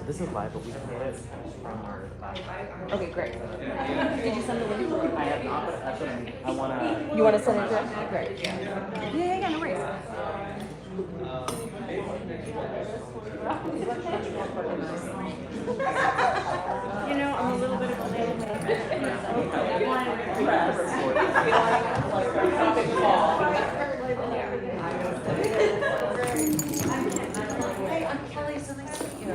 This is live, but we can get it from our Okay, great. Did you send the link? I have not, but that's what I mean. I wanna. You want to send it to Great. Yeah, no worries. You know, I'm a little bit of a little bit. Hey, I'm Kelly. So nice to meet you.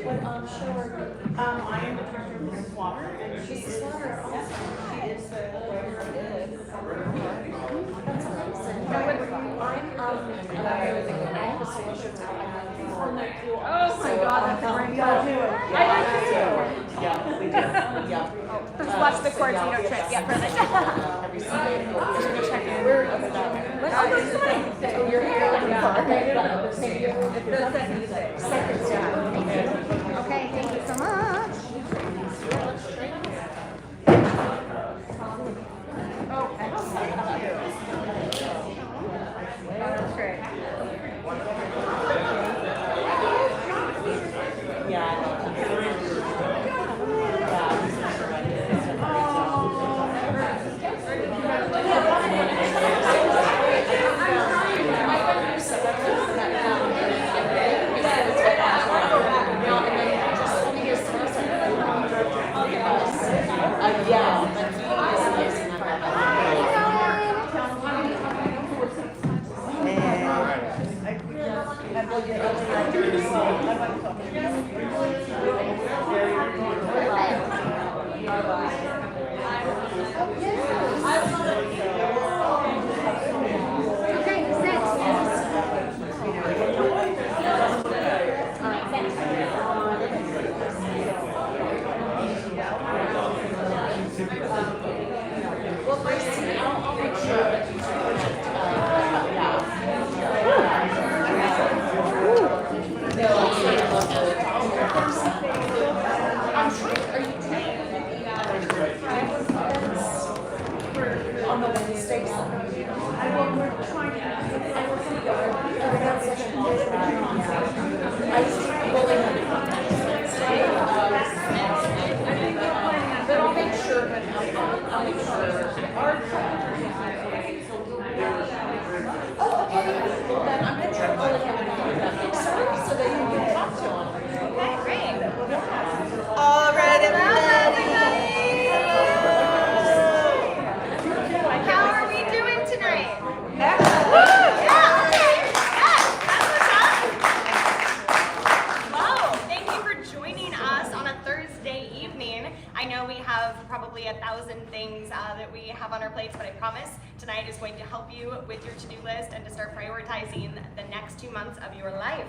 What show are you? I am the director of Fringe Water, and she's the Slaughter. Awesome. She is the That's amazing. I have a solution now. Oh my God, that's a great job. I do too. Yeah, we do. Yeah. Just watch the chords, you don't trip. Yeah, perfect. Check in. You're here. Okay, thank you so much. Oh, excellent. That's great. Tonight is going to help you with your to-do list and to start prioritizing the next 2 months of your life.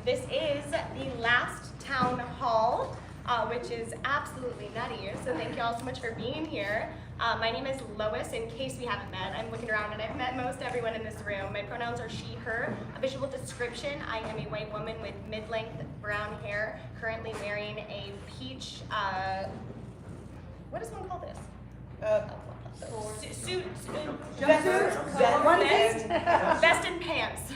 This is the last town hall, which is absolutely nutty. So thank you all so much for being here. My name is Lois, in case we haven't met. I'm looking around and I've met most everyone in this room. My pronouns are she, her. A visual description: I am a white woman with mid-length brown hair, currently wearing a peach, what does one call this? Suit, vest and pants.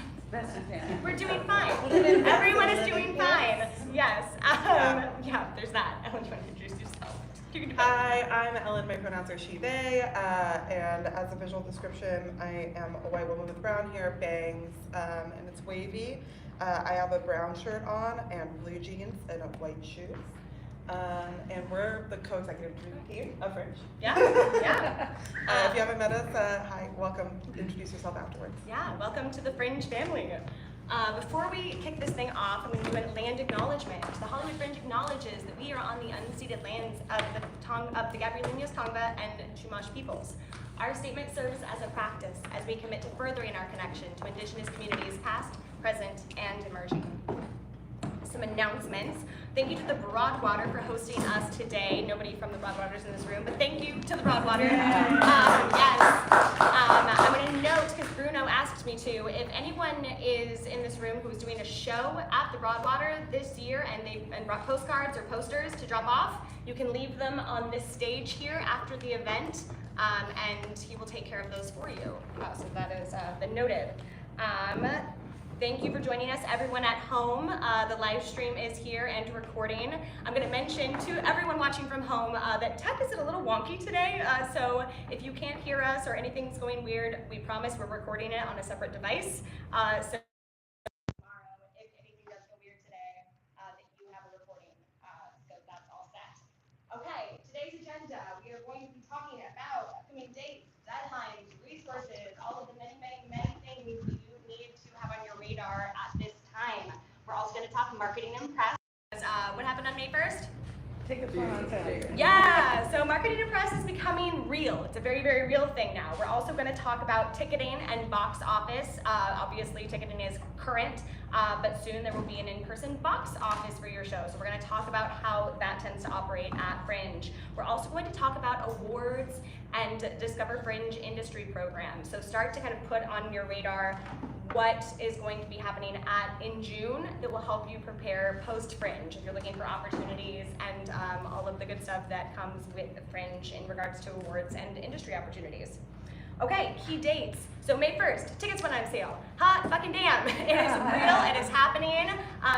We're doing fine. Everyone is doing fine. Yes. Yeah, there's that. Ellen, do you want to introduce yourself? Hi, I'm Ellen. My pronouns are she, they. And as a visual description, I am a white woman with brown hair, bangs, and it's wavy. I have a brown shirt on and blue jeans and white shoes. And we're the co-executive team of Fringe. Yeah, yeah. If you haven't met us, hi, welcome. Introduce yourself afterwards. Yeah, welcome to the Fringe family. Before we kick this thing off, I'm going to do a land acknowledgement. The Hollywood Fringe acknowledges that we are on the unceded lands of the Gabrielinos, Tongva, and Chumash peoples. Our statement serves as a practice as we commit to furthering our connection to Indigenous communities past, present, and emerging. Some announcements. Thank you to the Broadwater for hosting us today. Nobody from the Broadwaters in this room, but thank you to the Broadwater. Yes. I'm going to note, because Bruno asked me to, if anyone is in this room who's doing a show at the Broadwater this year and brought postcards or posters to drop off, you can leave them on this stage here after the event, and he will take care of those for you. So that is been noted. Thank you for joining us, everyone at home. The live stream is here and recording. I'm going to mention to everyone watching from home that tech is a little wonky today, so if you can't hear us or anything's going weird, we promise we're recording it on a separate device. So tomorrow, if anything does go weird today, that you have a recording, so that's all set. Okay, today's agenda, we are going to be talking about upcoming dates, deadlines, resources, all of the many, many, many things you need to have on your radar at this time. We're also going to talk marketing and press. What happened on May 1st? Tickets went on sale. Yeah, so marketing and press is becoming real. It's a very, very real thing now. We're also going to talk about ticketing and box office. Obviously, ticketing is current, but soon there will be an in-person box office for your show. So we're going to talk about how that tends to operate at Fringe. We're also going to talk about awards and Discover Fringe industry programs. So start to kind of put on your radar what is going to be happening in June that will help you prepare post-Fringe if you're looking for opportunities and all of the good stuff that comes with the Fringe in regards to awards and industry opportunities. Okay, key dates. So May 1st, tickets went on sale. Hot fucking damn. It is real, it is happening.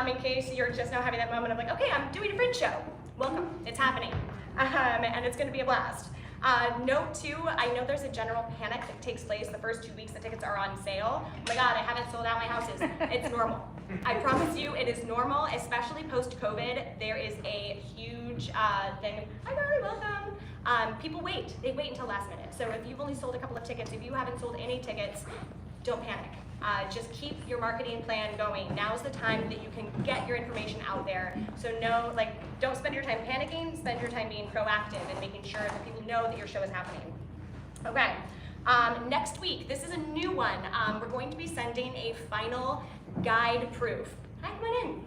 In case you're just now having that moment of like, okay, I'm doing a Fringe show. Welcome, it's happening. And it's gonna be a blast. Note too, I know there's a general panic that takes place the first 2 weeks the tickets are on sale. Oh my God, I haven't sold out my houses. It's normal. I promise you it is normal, especially post-COVID. There is a huge thing. Hi Carly, welcome. People wait, they wait until last minute. So if you've only sold a couple of tickets, if you haven't sold any tickets, don't panic. Just keep your marketing plan going. Now's the time that you can get your information out there. So don't spend your time panicking, spend your time being proactive and making sure that people know that your show is happening. Okay, next week, this is a new one. We're going to be sending a final guide proof. Hi, come on in.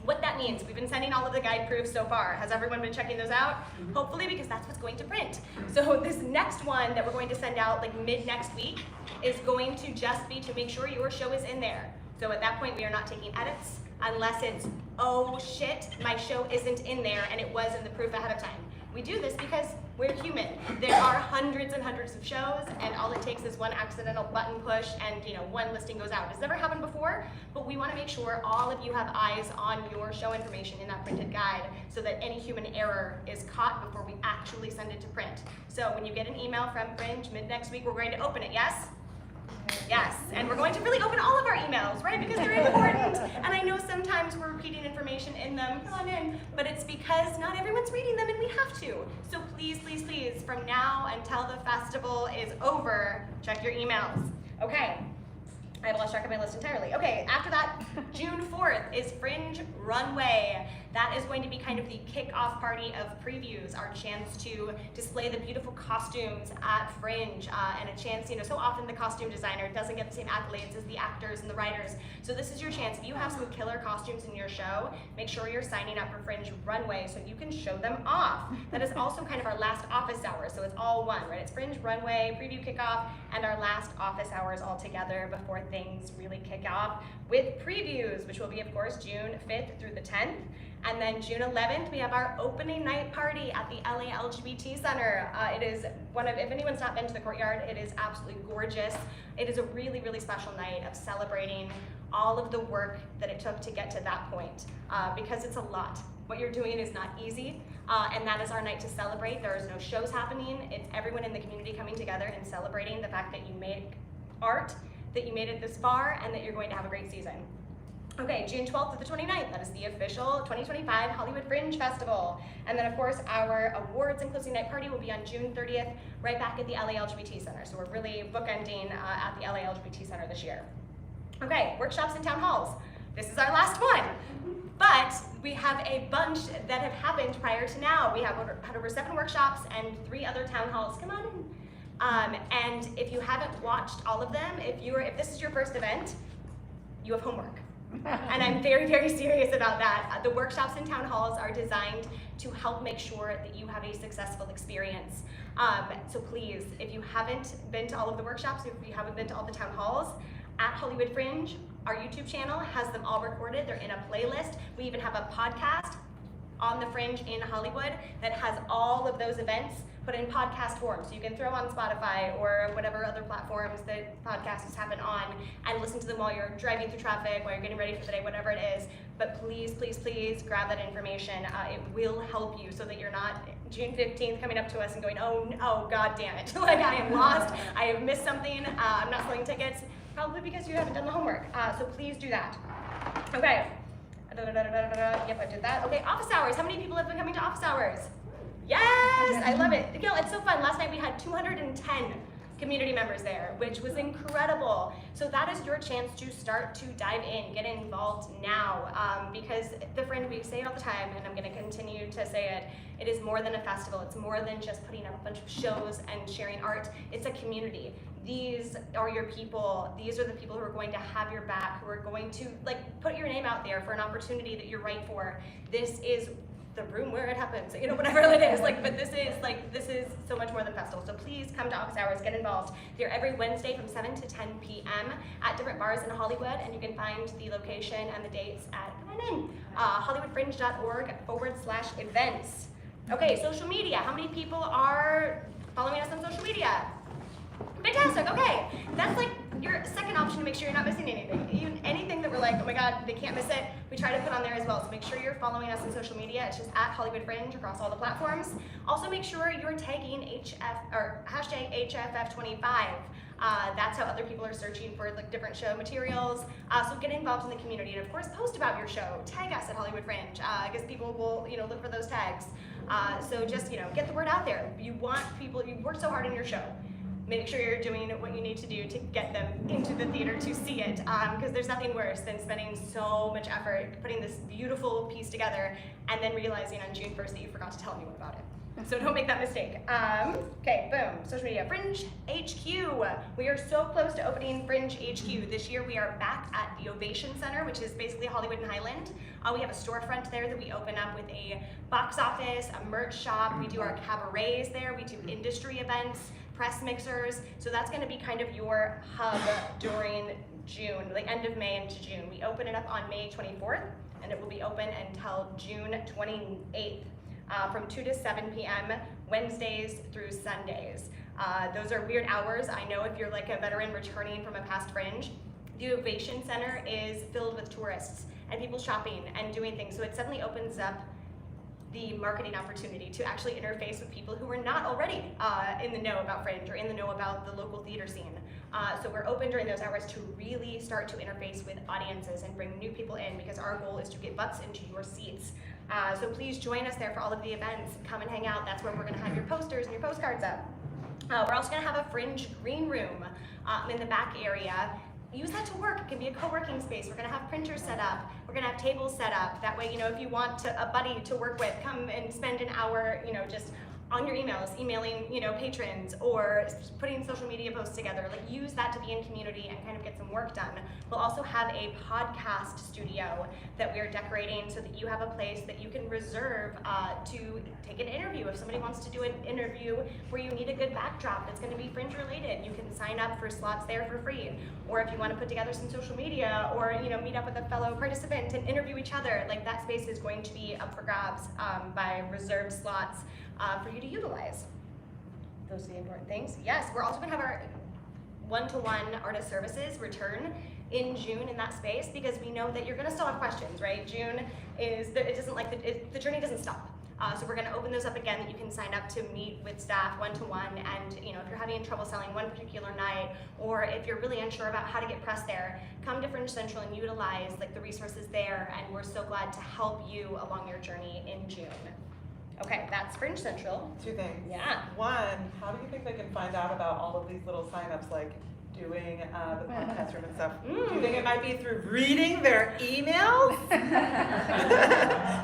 What that means, we've been sending all of the guide proofs so far. Has everyone been checking those out? Hopefully, because that's what's going to print. So this next one that we're going to send out like mid next week is going to just be to make sure your show is in there. So at that point, we are not taking edits unless it's, oh shit, my show isn't in there and it was in the proof ahead of time. We do this because we're human. There are hundreds and hundreds of shows and all it takes is one accidental button push and one listing goes out. It's never happened before, but we want to make sure all of you have eyes on your show information in that printed guide so that any human error is caught before we actually send it to print. So when you get an email from Fringe mid next week, we're going to open it, yes? Yes, and we're going to really open all of our emails, right? Because they're important. And I know sometimes we're repeating information in them, come on in, but it's because not everyone's reading them and we have to. So please, please, please, from now until the festival is over, check your emails. Okay, I have lost track of my list entirely. Okay, after that, June 4th is Fringe Runway. That is going to be kind of the kickoff party of previews, our chance to display the beautiful costumes at Fringe, and a chance, so often the costume designer doesn't get the same accolades as the actors and the writers. So this is your chance. If you have some killer costumes in your show, make sure you're signing up for Fringe Runway so you can show them off. That is also kind of our last office hours, so it's all one, right? It's Fringe Runway, preview kickoff, and our last office hours all together before things really kick off with previews, which will be, of course, June 5th through the 10th. And then June 11th, we have our opening night party at the LA LGBT Center. It is if anyone's not been to the courtyard, it is absolutely gorgeous. It is a really, really special night of celebrating all of the work that it took to get to that point, because it's a lot. What you're doing is not easy, and that is our night to celebrate. There is no shows happening. It's everyone in the community coming together and celebrating the fact that you made art, that you made it this far, and that you're going to have a great season. Okay, June 12th to the 29th, that is the official 2025 Hollywood Fringe Festival. And then of course our awards and closing night party will be on June 30th, right back at the LA LGBT Center. So we're really bookending at the LA LGBT Center this year. Okay, workshops and town halls. This is our last one. But we have a bunch that have happened prior to now. We have had over 7 workshops and 3 other town halls. Come on in. And if you haven't watched all of them, if this is your first event, you have homework. And I'm very, very serious about that. The workshops and town halls are designed to help make sure that you have a successful experience. So please, if you haven't been to all of the workshops, if you haven't been to all the town halls, at Hollywood Fringe, our YouTube channel has them all recorded. They're in a playlist. We even have a podcast. on the Fringe in Hollywood that has all of those events put in podcast form. So you can throw on Spotify or whatever other platforms that podcasts happen on and listen to them while you're driving through traffic, while you're getting ready for the day, whatever it is. But please, please, please grab that information. It will help you so that you're not June 15th coming up to us and going, oh, God damn it. Like, I am lost, I have missed something, I'm not selling tickets, probably because you haven't done the homework. So please do that. Okay. Yep, I did that. Okay, office hours. How many people have been coming to office hours? Yes, I love it. You know, it's so fun. Last night we had 210 community members there, which was incredible. So that is your chance to start to dive in, get involved now, because the Fringe, we say it all the time, and I'm going to continue to say it, it is more than a festival. It's more than just putting up a bunch of shows and sharing art. It's a community. These are your people. These are the people who are going to have your back, who are going to like put your name out there for an opportunity that you're right for. This is the room where it happens, you know, whatever it is, like, but this is so much more than festival. So please come to office hours, get involved. They're every Wednesday from 7 to 10 p.m. at different bars in Hollywood, and you can find the location and the dates at, come on in, hollywoodfringe.org/events. Okay, social media. How many people are following us on social media? Fantastic, okay. That's like your second option to make sure you're not missing anything. Even anything that we're like, oh my God, they can't miss it, we try to put on there as well. So make sure you're following us on social media. It's just at Hollywood Fringe across all the platforms. Also make sure you're tagging hashtag HFF25. That's how other people are searching for like different show materials. So get involved in the community, and of course post about your show. Tag us at Hollywood Fringe. I guess people will, you know, look for those tags. So just, you know, get the word out there. You want people, you work so hard on your show. Make sure you're doing what you need to do to get them into the theater to see it, because there's nothing worse than spending so much effort putting this beautiful piece together and then realizing on June 1st that you forgot to tell anyone about it. So don't make that mistake. Okay, boom, social media. Fringe HQ. We are so close to opening Fringe HQ. This year we are back at the Ovation Center, which is basically Hollywood and Highland. We have a storefront there that we open up with a box office, a merch shop. We do our cabarets there. We do industry events, press mixers. So that's going to be kind of your hub during June, the end of May into June. We open it up on May 24th, and it will be open until June 28th. From 2 to 7 p.m. Wednesdays through Sundays. Those are weird hours. I know if you're like a veteran returning from a past Fringe, the Ovation Center is filled with tourists and people shopping and doing things. So it suddenly opens up the marketing opportunity to actually interface with people who are not already in the know about Fringe or in the know about the local theater scene. So we're open during those hours to really start to interface with audiences and bring new people in, because our goal is to get butts into your seats. So please join us there for all of the events. Come and hang out. That's where we're going to have your posters and your postcards up. We're also going to have a Fringe green room in the back area. Use that to work. It can be a co-working space. We're going to have printers set up. We're going to have tables set up. That way, you know, if you want a buddy to work with, come and spend an hour, you know, just on your emails, emailing, you know, patrons, or putting social media posts together. Like, use that to be in community and kind of get some work done. We'll also have a podcast studio that we are decorating so that you have a place that you can reserve to take an interview. If somebody wants to do an interview where you need a good backdrop that's going to be Fringe related, you can sign up for slots there for free. Or if you want to put together some social media, or, you know, meet up with a fellow participant and interview each other, like, that space is going to be up for grabs by reserved slots for you to utilize. Those are the important things. Yes, we're also going to have our one-to-one artist services return in June in that space, because we know that you're going to still have questions, right? June is, it doesn't like, the journey doesn't stop. So we're going to open those up again, that you can sign up to meet with staff one-to-one, and, you know, if you're having trouble selling one particular night, or if you're really unsure about how to get press there, come to Fringe Central and utilize like the resources there, and we're so glad to help you along your journey in June. Okay, that's Fringe Central. Two things. Yeah. One, how do you think they can find out about all of these little signups, like doing the podcast room and stuff? Do you think it might be through reading their emails?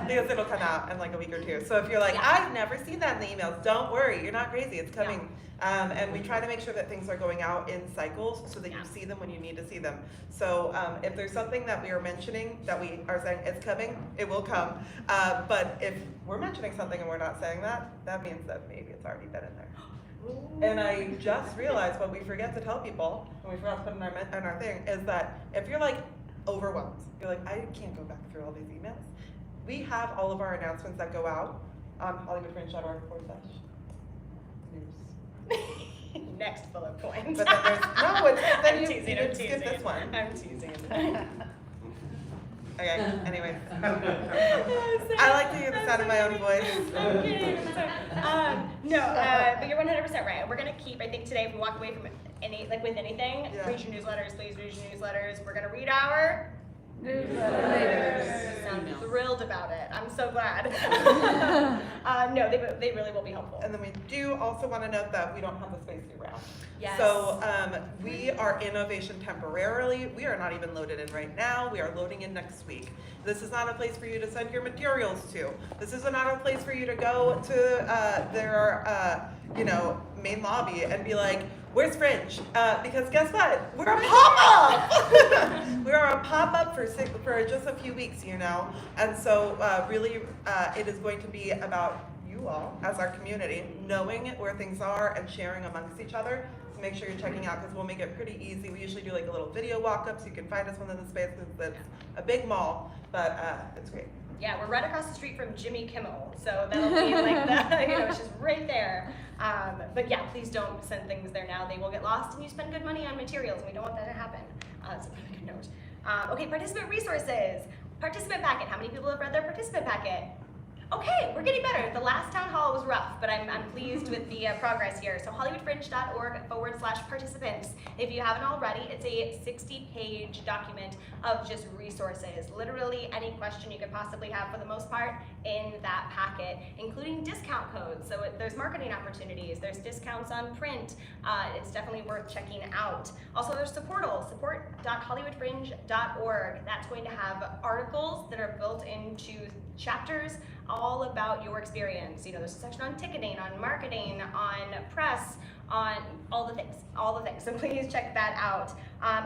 Because it'll come out in like a week or two. So if you're like, I've never seen that in the emails, don't worry, you're not crazy, it's coming. And we try to make sure that things are going out in cycles so that you see them when you need to see them. So if there's something that we are mentioning that we are saying it's coming, it will come. But if we're mentioning something and we're not saying that, that means that maybe it's already been in there. And I just realized what we forget to tell people, and we forgot to put in our thing, is that if you're like overwhelmed, you're like, I can't go back through all these emails, we have all of our announcements that go out on hollywoodfringe.org/news. Next bullet point. But then there's, no, it's, then I'm you teasing, didn't I'm skip teasing. this one. I'm teasing. Okay, anyways. I like to hear the sound of my own voice. I'm kidding, I'm sorry. No, but you're 100% right. We're gonna keep, I think today, if we walk away from with anything, Yeah. read your newsletters, please read your newsletters. We're gonna read our Newsletters. sound thrilled about it. I'm so glad. No, they really will be helpful. And then we do also want to note that we don't have the space year-round. Yes. So we are in Ovation temporarily. We are not even loaded in right now. We are loading in next week. This is not a place for you to send your materials to. This is not a place for you to go to their main lobby and be like, where's Fringe? Because guess what? We're a pop-up! We're a pop-up for just a few weeks, And so really it is going to be about you all as our community, knowing where things are and sharing amongst each other. So make sure you're checking out because we'll make it pretty easy. We usually do like a little video walk-up so you can find us within the space because it's a big mall, but it's great. Yeah, we're right across the street from Jimmy Kimmel, so that'll be like it's just right there. But yeah, please don't send things there now. They will get lost and you spend good money on materials, and we don't want that to happen. So a good note. Okay, participant resources. Participant packet. How many people have read their participant packet? Okay, we're getting better. The last town hall was rough, but I'm pleased with the progress here. So hollywoodfringe.org/participants. If you haven't already, it's a 60-page document of just resources. Literally any question you could possibly have for the most part in that packet, including discount codes. So there's marketing opportunities, there's discounts on print. It's definitely worth checking out. Also, there's supportal, support.hollywoodfringe.org. That's going to have articles that are built into chapters all about your experience. There's a section on ticketing, on marketing, on press, on all the things. So please check that out.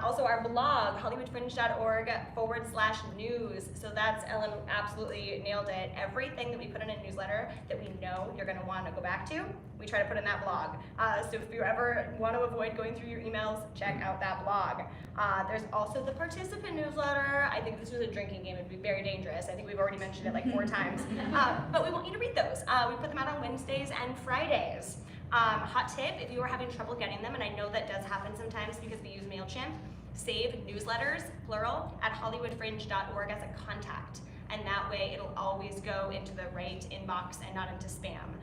Also our blog, hollywoodfringe.org/news. So that's, Ellen absolutely nailed it. Everything that we put in a newsletter that we know you're gonna wanna go back to, we try to put in that blog. So if you ever want to avoid going through your emails, check out that blog. There's also the participant newsletter. I think this was a drinking game. It'd be very dangerous. I think we've already mentioned it like 4 times. But we want you to read those. We put them out on Wednesdays and Fridays. Hot tip, if you are having trouble getting them, and I know that does happen sometimes because we use MailChimp, save newsletters, plural, at hollywoodfringe.org as a contact. And that way it'll always go into the right inbox and not into spam.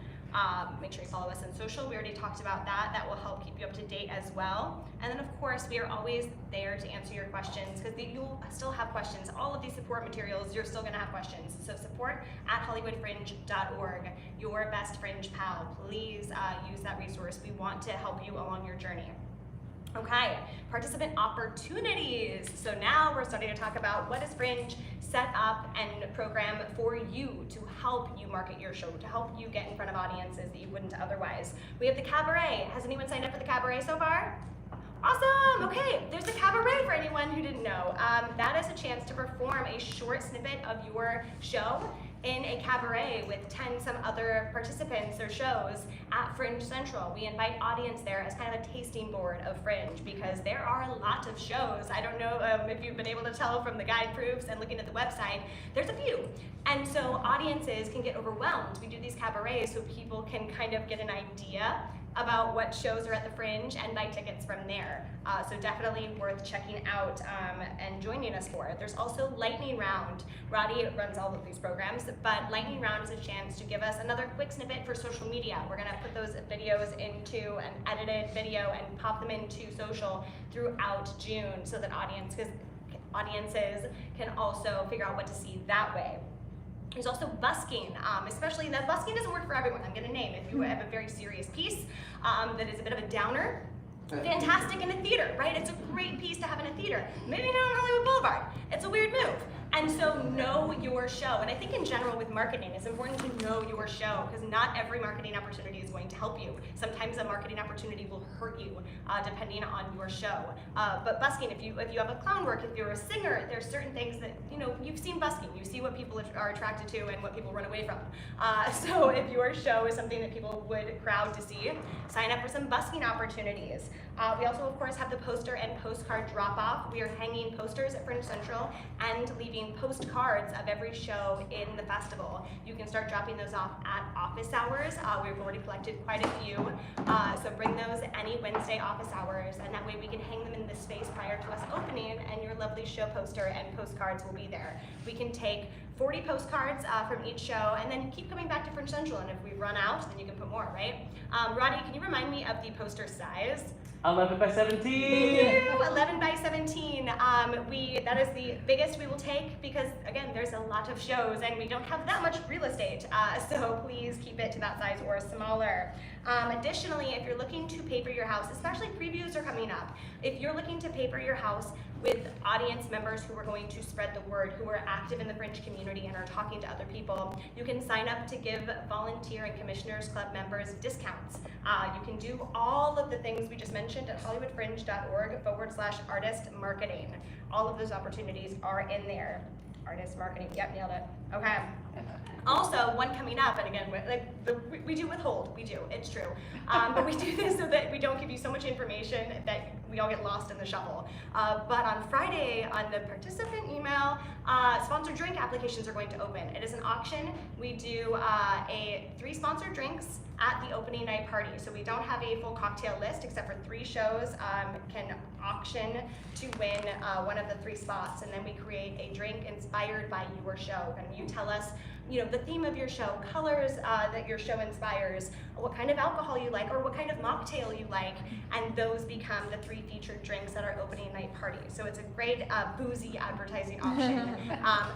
Make sure you follow us on social. We already talked about that. That will help keep you up to date as well. And then of course, we are always there to answer your questions because you'll still have questions. All of these support materials, you're still gonna have questions. So support at hollywoodfringe.org, your best Fringe pal. Please use that resource. We want to help you along your journey. Okay, participant opportunities. So now we're starting to talk about what is Fringe set up and program for you to help you market your show, to help you get in front of audiences that you wouldn't otherwise. We have the cabaret. Has anyone signed up for the cabaret so far? Awesome, okay, there's a cabaret for anyone who didn't know. That is a chance to perform a short snippet of your show in a cabaret with 10 some other participants or shows at Fringe Central. We invite audience there as kind of a tasting board of Fringe because there are a lot of shows. I don't know if you've been able to tell from the guide proofs and looking at the website, there's a few. And so audiences can get overwhelmed. We do these cabarets so people can kind of get an idea about what shows are at the Fringe and buy tickets from there. So definitely worth checking out and joining us for it. There's also Lightning Round. Roddy runs all of these programs, but Lightning Round is a chance to give us another quick snippet for social media. We're gonna put those videos into an edited video and pop them into social throughout June so that audiences can also figure out what to see that way. There's also busking, especially that busking doesn't work for everyone. I'm gonna name, if you have a very serious piece that is a bit of a downer, fantastic in a theater, right? It's a great piece to have in a theater. Maybe not on Hollywood Boulevard. It's a weird move. And so know your show. And I think in general with marketing, it's important to know your show because not every marketing opportunity is going to help you. Sometimes a marketing opportunity will hurt you depending on your show. But busking, if you have a clown work, if you're a singer, there's certain things that, you've seen busking. You see what people are attracted to and what people run away from. So if your show is something that people would crowd to see, sign up for some busking opportunities. We also, of course, have the poster and postcard drop-off. We are hanging posters at Fringe Central and leaving creating postcards of every show in the festival. You can start dropping those off at office hours. We've already collected quite a few, so bring those any Wednesday office hours, and that way we can hang them in the space prior to us opening, and your lovely show poster and postcards will be there. We can take 40 postcards from each show, and then keep coming back to Fringe Central, and if we run out, then you can put more, right? Roddy, can you remind me of the poster size? 11 by 17. Thank you. 11 by 17. That is the biggest we will take because, again, there's a lot of shows and we don't have that much real estate. So please keep it to that size or smaller. Additionally, if you're looking to paper your house, especially previews are coming up, if you're looking to paper your house with audience members who are going to spread the word, who are active in the Fringe community and are talking to other people, you can sign up to give volunteer and commissioners club members discounts. You can do all of the things we just mentioned at hollywoodfringe.org/artist marketing. All of those opportunities are in there. Artist marketing, yep, nailed it. Okay. Also, one coming up, and again, we do withhold, we do, it's true. But we do this so that we don't give you so much information that we all get lost in the shuffle. But on Friday, on the participant email, sponsored drink applications are going to open. It is an auction. We do 3 sponsored drinks at the opening night party. So we don't have a full cocktail list except for 3 shows can auction to win one of the 3 spots, and then we create a drink inspired by your show. And you tell us, the theme of your show, colors that your show inspires, what kind of alcohol you like, or what kind of mocktail you like, and those become the 3 featured drinks at our opening night party. So it's a great boozy advertising option.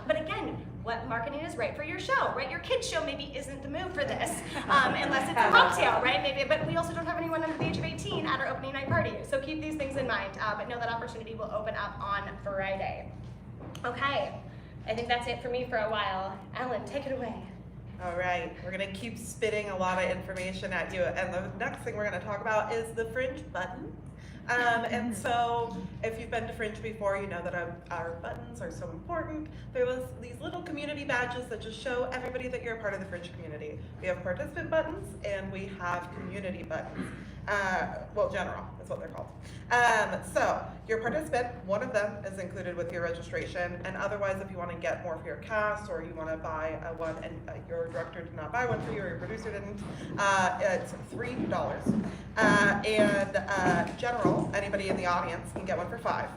But again, what marketing is right for your show, right? Your kid's show maybe isn't the move for this, unless it's a cocktail, right? Maybe, but we also don't have anyone under the age of 18 at our opening night party. So keep these things in mind, but know that opportunity will open up on Friday. Okay. I think that's it for me for a while. Ellen, take it away. All right, we're gonna keep spitting a lot of information at you, and the next thing we're gonna talk about is the Fringe button. And so, if you've been to Fringe before, you know that our buttons are so important. There was these little community badges that just show everybody that you're a part of the Fringe community. We have participant buttons, and we have community buttons. Well, general is what they're called. So your participant, one of them is included with your registration, and otherwise if you want to get more for your cast, or you want to buy one and your director did not buy one for you, or your producer didn't, it's $3. And general, anybody in the audience can get one for $5.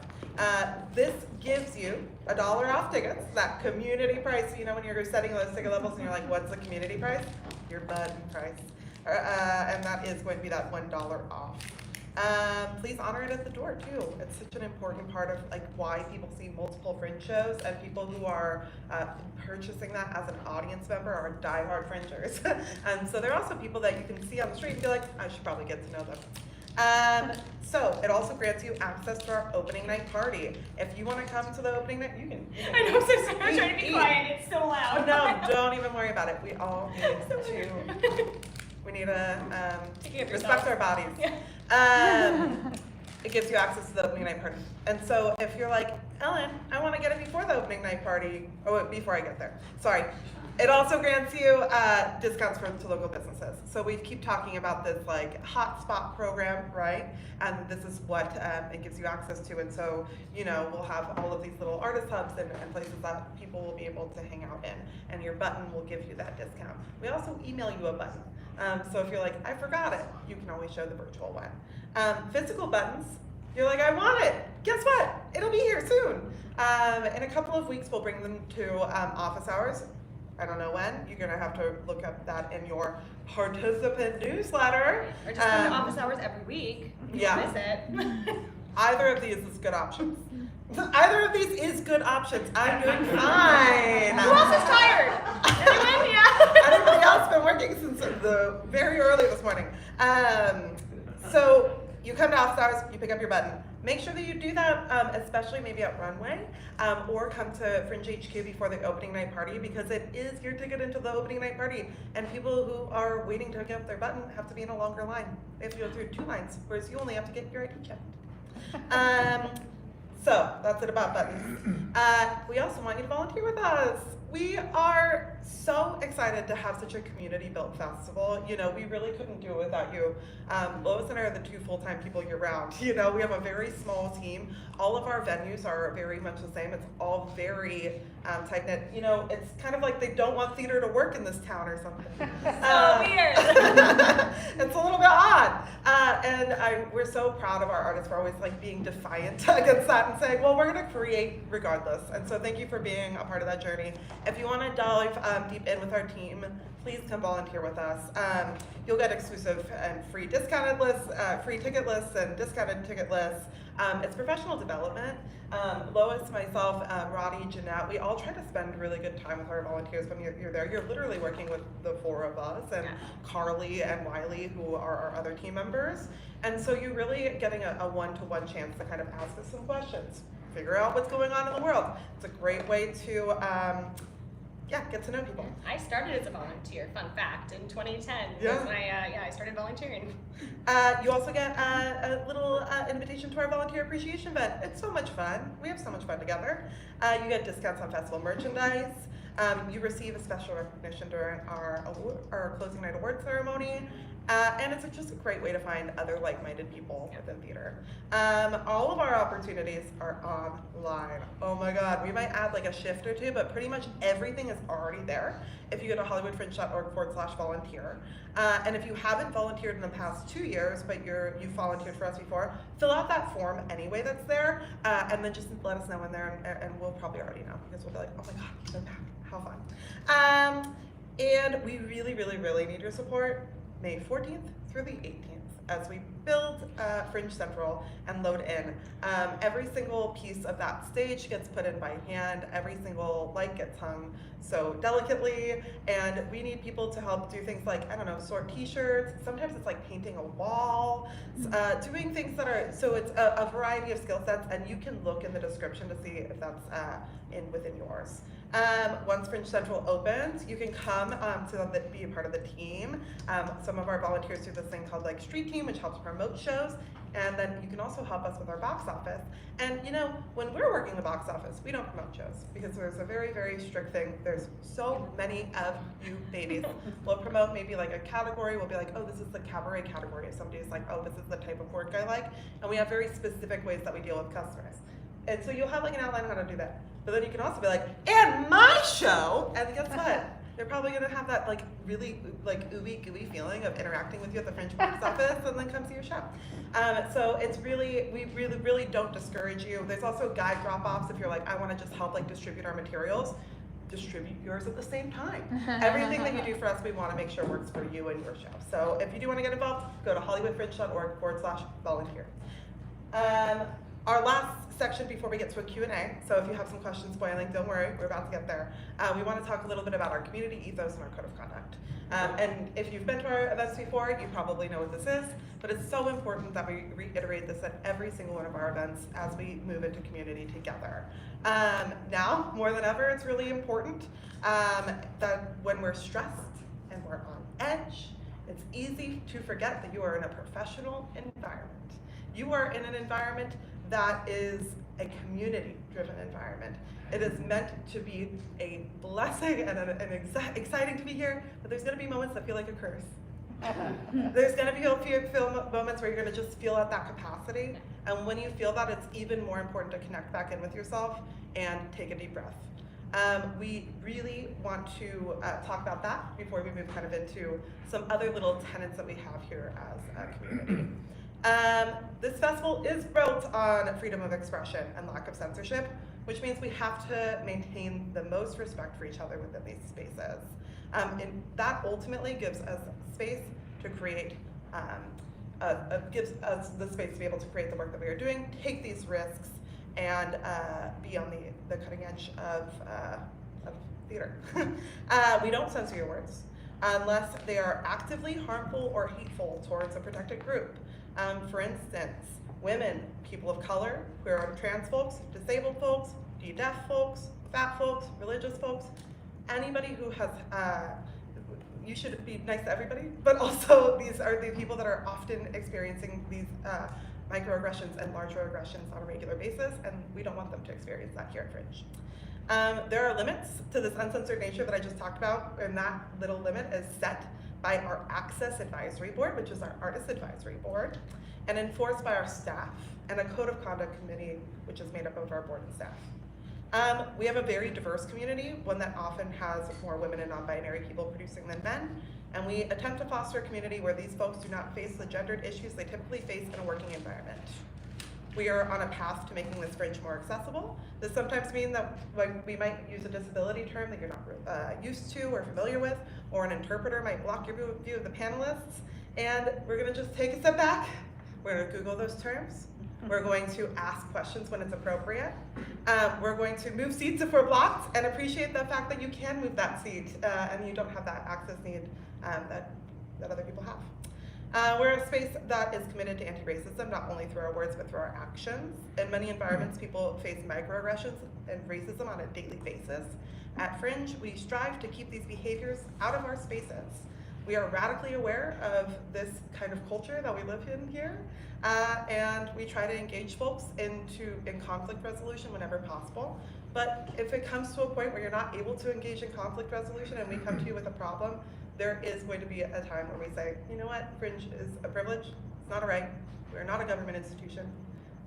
This gives you $1 off tickets, that community price. You know, when you're setting those ticket levels and you're like, what's the community price? Your button price. And that is going to be that $1 off. Please honor it at the door too. It's such an important part of why people see multiple Fringe shows, and people who are purchasing that as an audience member are diehard Fringers. And so there are also people that you can see on the street and be like, I should probably get to know them. So it also grants you access to our opening night party. If you want to come to the opening night, you can I know, I'm so sorry. I'm trying to be quiet. It's so loud. No, don't even worry about it. We all need to. We need to respect our bodies. Yeah. It gives you access to the opening night party. And so if you're like, Ellen, I want to get it before the opening night party, before I get there. Sorry. It also grants you discounts to local businesses. So we keep talking about this hotspot program, right? And this is what it gives you access to. And so, we'll have all of these little artist hubs and places that people will be able to hang out in. And your button will give you that discount. We also email you a button. So if you're like, I forgot it, you can always show the virtual one. Physical buttons, you're like, I want it. Guess what? It'll be here soon. In a couple of weeks, we'll bring them to office hours. I don't know when. You're going to have to look up that in your participant newsletter. Or just come to office hours every week. Yeah. Miss it. Either of these is good options. Either of these is good options. I'm doing fine. Who else is tired? Anyone? Yeah. Anybody else been working since the very early this morning? So you come to office hours, you pick up your button. Make sure that you do that, especially maybe at Runway, or come to Fringe HQ before the opening night party, because it is your ticket into the opening night party, and people who are waiting to get their button have to be in a longer line. They have to go through 2 lines, whereas you only have to get your ID checked. So that's it about buttons. We also want you to volunteer with us. We are so excited to have such a community-built festival. We really couldn't do it without you. Lois and I are the 2 full-time people year-round. We have a very small team. All of our venues are very much the same. It's all very tight-knit. You know, it's kind of like they don't want theater to work in this town or something. So weird. It's a little bit odd. We're so proud of our artists. We're always like being defiant against that and saying, well, we're gonna create regardless. And so thank you for being a part of that journey. If you wanna dive deep in with our team, please come volunteer with us. You'll get exclusive and free discounted lists, free ticket lists and discounted ticket lists. It's professional development. Lois, myself, Roddy, Jeanette, we all try to spend really good time with our volunteers when you're there. You're literally working with the four of us and Carly and Wiley, who are our other team members. And so you're really getting a one-to-one chance to kind of ask us some questions, figure out what's going on in the world. It's a great way to get to know people. I started as a volunteer, fun fact, in 2010. Yeah. Was when I started volunteering. You also get a little invitation to our volunteer appreciation event. It's so much fun. We have so much fun together. You get discounts on festival merchandise. You receive a special recognition during our closing night award ceremony. And it's just a great way to find other like-minded people within theater. All of our opportunities are online. Oh my God, we might add like a shift or two, but pretty much everything is already there. If you go to hollywoodfringe.org/volunteer. And if you haven't volunteered in the past 2 years, but you've volunteered for us before, fill out that form anyway that's there, and then just let us know in there, and we'll probably already know, because we'll be like, oh my God, they're back, how fun. And we really, really, really need your support. May 14th through the 18th as we build Fringe Central and load in. Every single piece of that stage gets put in by hand. Every single light gets hung so delicately, and we need people to help do things like, I don't know, sort t-shirts. Sometimes it's like painting a wall, doing things that are, so it's a variety of skill sets, and you can look in the description to see if that's within yours. Once Fringe Central opens, you can come to be a part of the team. Some of our volunteers do this thing called like Street Team, which helps promote shows. And then you can also help us with our box office. And you know, when we're working the box office, we don't promote shows because there's a very, very strict thing. There's so many of you babies. We'll promote maybe like a category. We'll be like, oh, this is the cabaret category. If somebody's like, oh, this is the type of work I like. And we have very specific ways that we deal with customers. And so you'll have like an outline on how to do that. But then you can also be like, and my show, and guess what? They're probably gonna have that like really like ooey gooey feeling of interacting with you at the Fringe box office and then come see your show. So it's really, we really don't discourage you. There's also guide drop-offs if you're like, I wanna just help like distribute our materials. Distribute yours at the same time. Everything that you do for us, we wanna make sure works for you and your show. So if you do wanna get involved, go to hollywoodfringe.org/volunteer. Our last section before we get to a Q&A, so if you have some questions boiling, don't worry, we're about to get there. We want to talk a little bit about our community ethos and our code of conduct. And if you've been to our events before, you probably know what this is, but it's so important that we reiterate this at every single one of our events as we move into community together. Now, more than ever, it's really important that when we're stressed and we're on edge, it's easy to forget that you are in a professional environment. You are in an environment that is a community-driven environment. It is meant to be a blessing and exciting to be here, but there's gonna be moments that feel like a curse. There's gonna be moments where you're gonna just feel at that capacity, and when you feel that, it's even more important to connect back in with yourself and take a deep breath. We really want to talk about that before we move kind of into some other little tenets that we have here as a community. This festival is built on freedom of expression and lack of censorship, which means we have to maintain the most respect for each other within these spaces. And that ultimately gives us space to create, gives us the space to be able to create the work that we are doing, take these risks, and be on the cutting edge of theater. We don't censor your words unless they are actively harmful or hateful towards a protected group. For instance, women, people of color, queer and trans folks, disabled folks, deaf folks, fat folks, religious folks, anybody who has, you should be nice to everybody, but also these are the people that are often experiencing these microaggressions and larger aggressions on a regular basis, and we don't want them to experience that here at Fringe. There are limits to this uncensored nature that I just talked about, and that little limit is set by our Access Advisory Board, which is our Artist Advisory Board, and enforced by our staff, and a Code of Conduct Committee, which is made up of our board and staff. We have a very diverse community, one that often has more women and non-binary people producing than men, and we attempt to foster a community where these folks do not face the gendered issues they typically face in a working environment. We are on a path to making this Fringe more accessible. This sometimes means that we might use a disability term that you're not used to or familiar with, or an interpreter might block your view of the panelists, and we're gonna just take a step back. We're gonna Google those terms. We're going to ask questions when it's appropriate. We're going to move seats if we're blocked and appreciate the fact that you can move that seat and you don't have that access need that other people have. We're a space that is committed to anti-racism, not only through our words, but through our actions. In many environments, people face microaggressions and racism on a daily basis. At Fringe, we strive to keep these behaviors out of our spaces. We are radically aware of this kind of culture that we live in here, and we try to engage folks in conflict resolution whenever possible. But if it comes to a point where you're not able to engage in conflict resolution and we come to you with a problem, there is going to be a time where we say, you know what, Fringe is a privilege, it's not a right, we're not a government institution.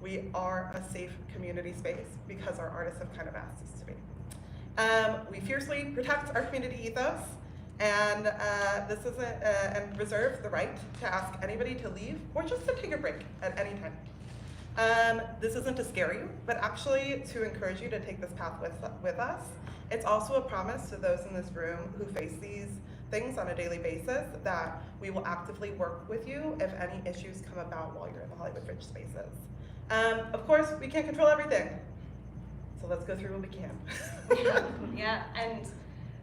We are a safe community space because our artists have kind of asked us to be. We fiercely protect our community ethos, and and reserve the right to ask anybody to leave or just to take a break at any time. This isn't to scare you, but actually to encourage you to take this path with us. It's also a promise to those in this room who face these things on a daily basis that we will actively work with you if any issues come about while you're in the Hollywood Fringe spaces. Of course, we can't control everything, so let's go through what we can. Yeah, and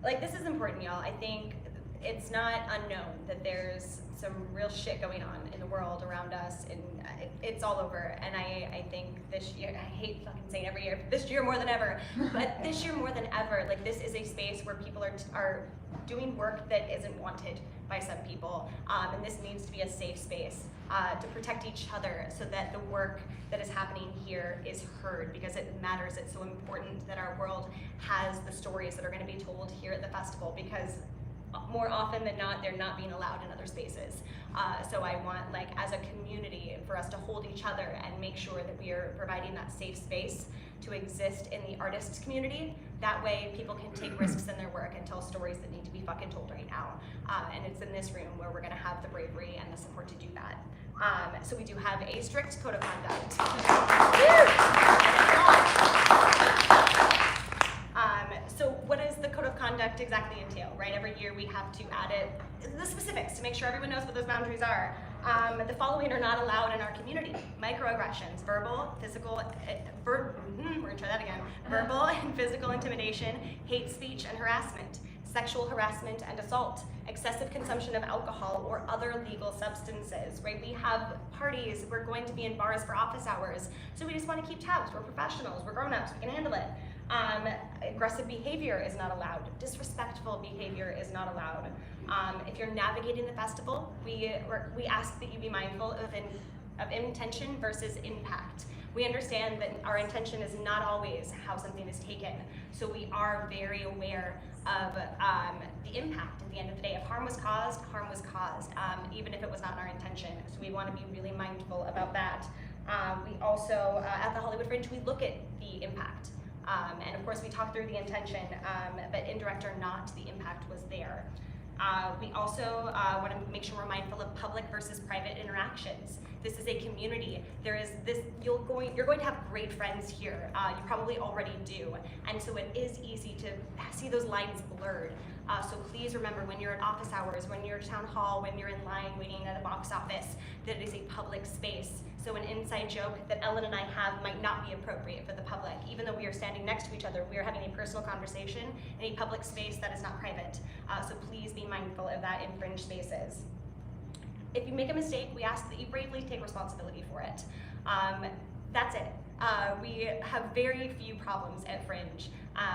like this is important, y'all. I think it's not unknown that there's some real shit going on in the world around us, and it's all over. And I think this year, I hate fucking saying every year, this year more than ever, but this year more than ever, like this is a space where people are doing work that isn't wanted by some people, and this needs to be a safe space to protect each other so that the work that is happening here is heard, because it matters. It's so important that our world has the stories that are going to be told here at the festival, because more often than not, they're not being allowed in other spaces. So I want, like, as a community, for us to hold each other and make sure that we are providing that safe space to exist in the artists community. That way people can take risks in their work and tell stories that need to be fucking told right now. And it's in this room where we're gonna have the bravery and the support to do that. So we do have a strict code of conduct. So what does the code of conduct exactly entail, right? Every year we have to add the specifics to make sure everyone knows what those boundaries are. The following are not allowed in our community: microaggressions, verbal, physical, we're gonna try that again. Verbal and physical intimidation, hate speech and harassment, sexual harassment and assault, excessive consumption of alcohol or other legal substances, right? We have parties, we're going to be in bars for office hours, so we just want to keep tabs. We're professionals, we're grown-ups, we can handle it. Aggressive behavior is not allowed. Disrespectful behavior is not allowed. If you're navigating the festival, we ask that you be mindful of intention versus impact. We understand that our intention is not always how something is taken, so we are very aware of the impact at the end of the day. If harm was caused, even if it was not our intention. So we want to be really mindful about that. We also, at the Hollywood Fringe, we look at the impact. And of course we talk through the intention, but indirect or not, the impact was there. We also want to make sure we're mindful of public versus private interactions. This is a community. There is this, you're going to have great friends here. You probably already do. And so it is easy to see those lines blurred. So please remember, when you're at office hours, when you're at town hall, when you're in line waiting at a box office, that it is a public space. So an inside joke that Ellen and I have might not be appropriate for the public. Even though we are standing next to each other, we are having a personal conversation in a public space that is not private. So please be mindful of that in Fringe spaces. If you make a mistake, we ask that you bravely take responsibility for it. That's it. We have very few problems at Fringe,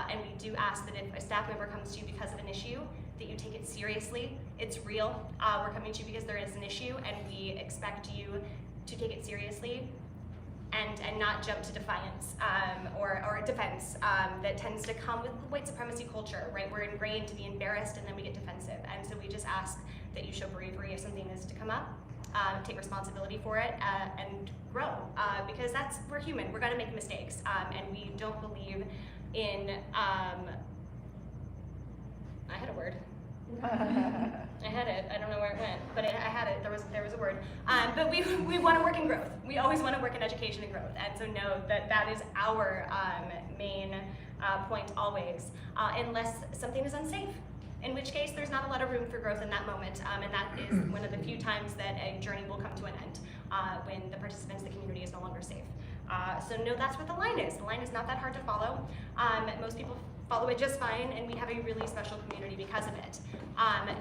and we do ask that if a staff member comes to you because of an issue, that you take it seriously. It's real. We're coming to you because there is an issue, and we expect you to take it seriously and not jump to defiance or defense that tends to come with white supremacy culture, right? We're ingrained to be embarrassed and then we get defensive. And so we just ask that you show bravery if something is to come up, take responsibility for it, and grow, because we're human, we're gonna make mistakes, and we don't believe in, I had a word. I had it. I don't know where it went, but I had it. There was a word. But we want to work in growth. We always want to work in education and growth, and so know that that is our main point always, unless something is unsafe. In which case, there's not a lot of room for growth in that moment, and that is one of the few times that a journey will come to an end, when the participants, the community is no longer safe. So know that's what the line is. The line is not that hard to follow. Most people follow it just fine, and we have a really special community because of it.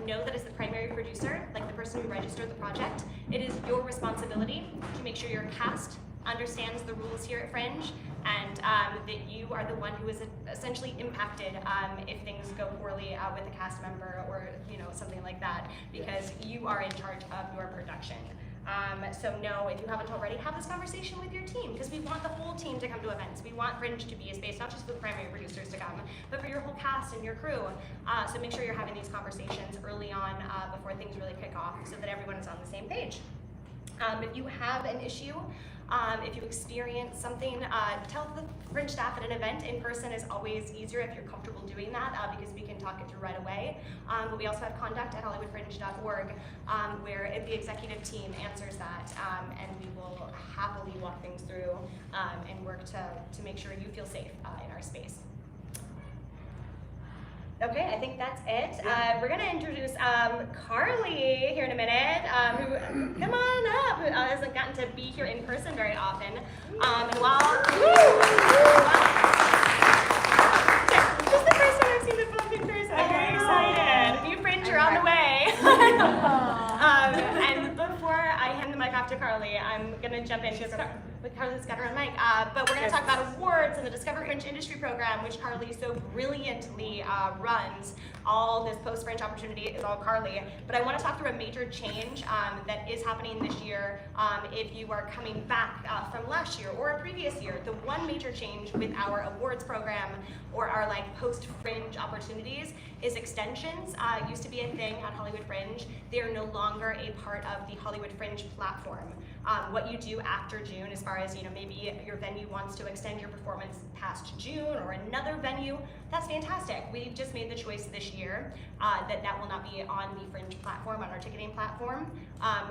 Know that as the primary producer, like the person who registered the project, it is your responsibility to make sure your cast understands the rules here at Fringe, and that you are the one who is essentially impacted if things go poorly with a cast member or something like that, because you are in charge of your production. So no, if you haven't already, have this conversation with your team, because we want the whole team to come to events. We want Fringe to be a space not just for the primary producers to come, but for your whole cast and your crew. So make sure you're having these conversations early on before things really kick off, so that everyone is on the same page. If you have an issue, if you experience something, tell the Fringe staff at an event. In person is always easier if you're comfortable doing that, because we can talk it through right away. But we also have conduct at HFF25.org, where the executive team answers that, and we will happily walk things through and work to make sure you feel safe in our space. Okay, I think that's it. We're gonna introduce Carly here in a minute, who, come on up, who hasn't gotten to be here in person very often. And this is the first time I've seen the both in person. I'm very excited. New Fringe are on the way. And before I hand the mic off to Carly, I'm gonna jump in, because Carly's got her own mic, but we're going to talk about awards and the Discover Fringe Industry Program, which Carly so brilliantly runs. All this post-Fringe opportunity is all Carly. But I want to talk through a major change that is happening this year. If you are coming back from last year or a previous year, the one major change with our awards program or our post-Fringe opportunities is extensions. Used to be a thing on Hollywood Fringe. They are no longer a part of the Hollywood Fringe platform. What you do after June, as far as maybe your venue wants to extend your performance past June or another venue, that's fantastic. We've just made the choice this year that will not be on the Fringe platform, on our ticketing platform,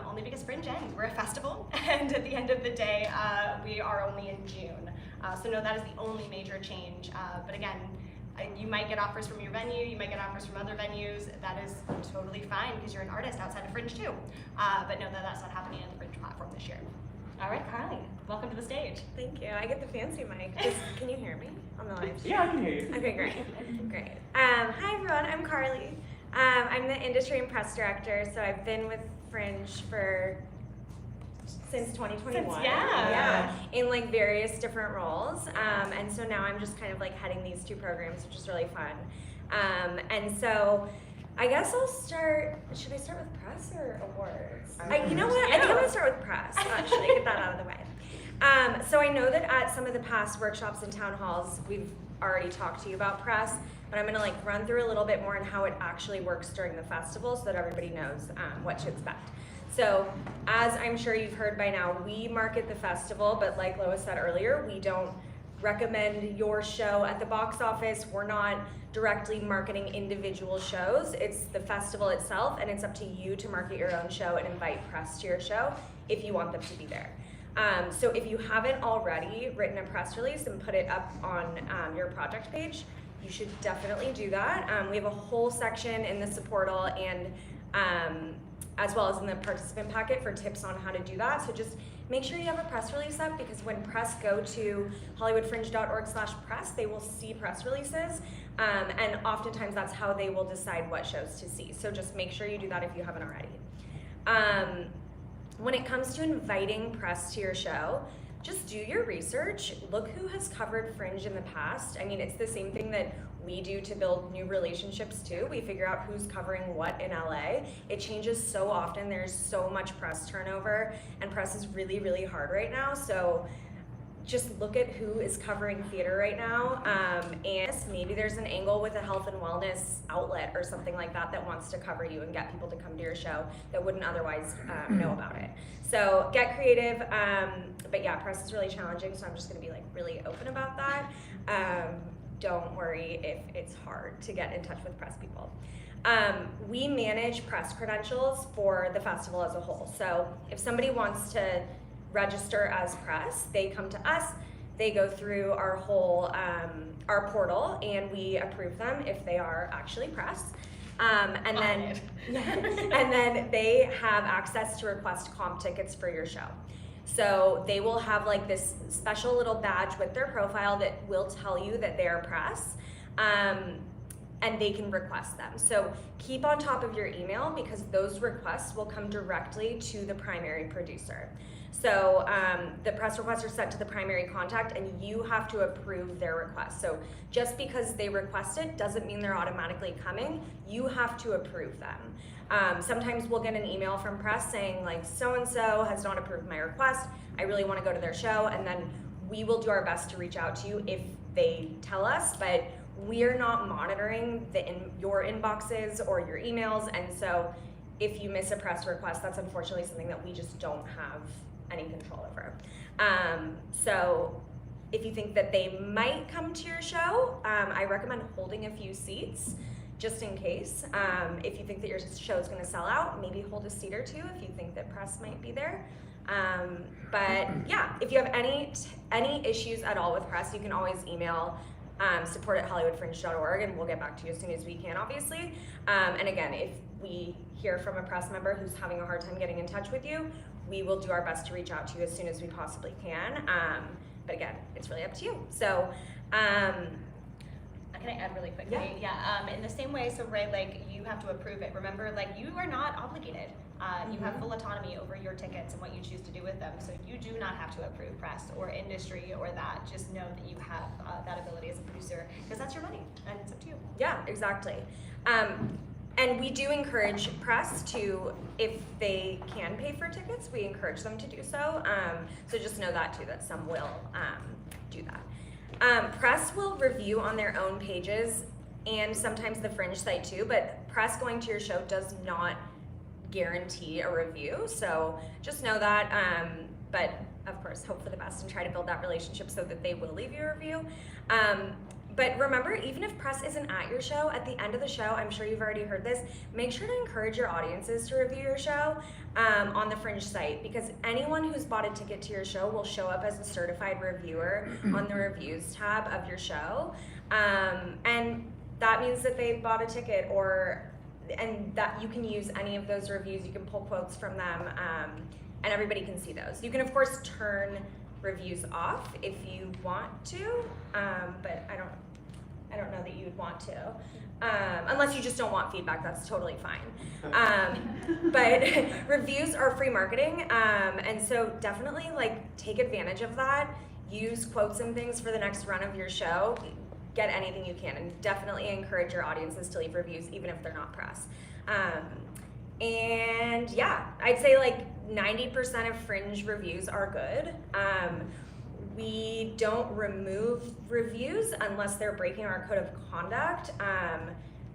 only because Fringe ends. We're a festival, and at the end of the day, we are only in June. So no, that is the only major change. But again, you might get offers from your venue, you might get offers from other venues. That is totally fine, because you're an artist outside of Fringe too. But no, that's not happening on the Fringe platform this year. All right, Carly, welcome to the stage. Thank you. I get the fancy mic. Can you hear me on the live? Yeah, I can hear you. Okay, great. Hi everyone, I'm Carly. I'm the industry and press director, so I've been with Fringe since 2021. Yeah, in various different roles. And so now I'm just kind of heading these two programs, which is really fun. And so I guess I'll start, should I start with press or awards? You know what, I think I'm gonna start with press, actually, get that out of the way. So I know that at some of the past workshops and town halls, we've already talked to you about press, but I'm gonna run through a little bit more on how it actually works during the festival so that everybody knows what to expect. So, as I'm sure you've heard by now, we market the festival, but like Lois said earlier, we don't recommend your show at the box office. We're not directly marketing individual shows. It's the festival itself, and it's up to you to market your own show and invite press to your show if you want them to be there. So if you haven't already written a press release and put it up on your project page, you should definitely do that. We have a whole section in the supportal and as well as in the participant packet for tips on how to do that. So just make sure you have a press release up, because when press go to hollywoodfringe.org/press, they will see press releases. And oftentimes that's how they will decide what shows to see. So just make sure you do that if you haven't already. When it comes to inviting press to your show, just do your research. Look who has covered Fringe in the past. I mean, it's the same thing that we do to build new relationships too. We figure out who's covering what in LA. It changes so often. There's so much press turnover, and press is really, really hard right now. So just look at who is covering theater right now, and maybe there's an angle with a health and wellness outlet or something like that that wants to cover you and get people to come to your show that wouldn't otherwise know about it. So get creative, but yeah, press is really challenging, so I'm just gonna be really open about that. don't worry if it's hard to get in touch with press people. We manage press credentials for the festival as a whole. So if somebody wants to register as press, they come to us, they go through our whole, our portal, and we approve them if they are actually press. And then they have access to request comp tickets for your show. So they will have like this special little badge with their profile that will tell you that they're press, and they can request them. So keep on top of your email, because those requests will come directly to the primary producer. So the press requests are sent to the primary contact, and you have to approve their request. So just because they request it doesn't mean they're automatically coming. You have to approve them. Sometimes we'll get an email from press saying like, so-and-so has not approved my request. I really want to go to their show. And then we will do our best to reach out to you if they tell us, but we're not monitoring your inboxes or your emails. And so if you miss a press request, that's unfortunately something that we just don't have any control over. So if you think that they might come to your show, I recommend holding a few seats just in case. If you think that your show is going to sell out, maybe hold a seat or two if you think that press might be there. But yeah, if you have any issues at all with press, you can always email support@hollywoodfringe.org, and we'll get back to you as soon as we can, obviously. And again, if we hear from a press member who's having a hard time getting in touch with you, we will do our best to reach out to you as soon as we possibly can. But again, it's really up to you. So, Can I add really quickly? Yeah. In the same way, so right, like you have to approve it. Remember, like you are not obligated. You have full autonomy over your tickets and what you choose to do with them. So you do not have to approve press or industry or that. Just know that you have that ability as a producer, because that's your money and it's up to you. Yeah, exactly. And we do encourage press to, if they can pay for tickets, we encourage them to do so. So just know that too, that some will do that. Press will review on their own pages and sometimes the Fringe site too, but press going to your show does not guarantee a review. So just know that, but of course, hope for the best and try to build that relationship so that they will leave you a review. But remember, even if press isn't at your show, at the end of the show, I'm sure you've already heard this, make sure to encourage your audiences to review your show on the Fringe site, because anyone who's bought a ticket to your show will show up as a certified reviewer on the reviews tab of your show. And that means that they bought a ticket, and that you can use any of those reviews. You can pull quotes from them, and everybody can see those. You can, of course, turn reviews off if you want to, but I don't know that you would want to, unless you just don't want feedback. That's totally fine. But reviews are free marketing, and so definitely like take advantage of that. Use quotes and things for the next run of your show. Get anything you can, and definitely encourage your audiences to leave reviews even if they're not press. And yeah, I'd say like 90% of Fringe reviews are good. We don't remove reviews unless they're breaking our code of conduct.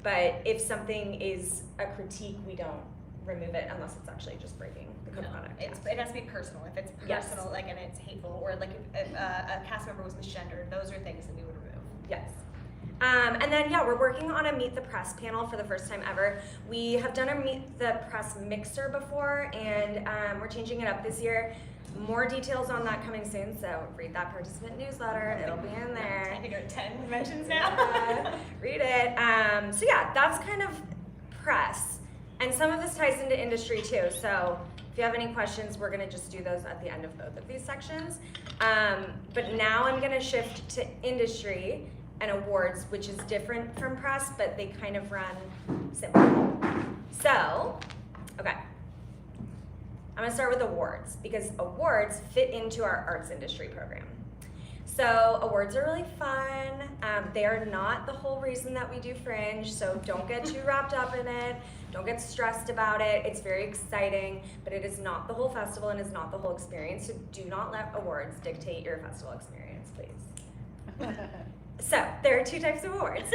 But if something is a critique, we don't remove it unless it's actually just breaking the code of conduct. It has to be personal. If it's personal, like, and it's hateful, or like if a cast member was misgendered, those are things that we would remove. Yes. And then, yeah, we're working on a Meet the Press panel for the first time ever. We have done a Meet the Press mixer before, and we're changing it up this year. More details on that coming soon, so read that participant newsletter. It'll be in there. I think there are 10 mentions now. Read it. So yeah, that's kind of press. And some of this ties into industry too, so if you have any questions, we're gonna just do those at the end of both of these sections. But now I'm gonna shift to industry and awards, which is different from press, but they kind of run similar. So, okay. I'm gonna start with awards, because awards fit into our arts industry program. So awards are really fun. They are not the whole reason that we do Fringe, so don't get too wrapped up in it. Don't get stressed about it. It's very exciting, but it is not the whole festival and is not the whole experience, so do not let awards dictate your festival experience, please. So there are two types of awards.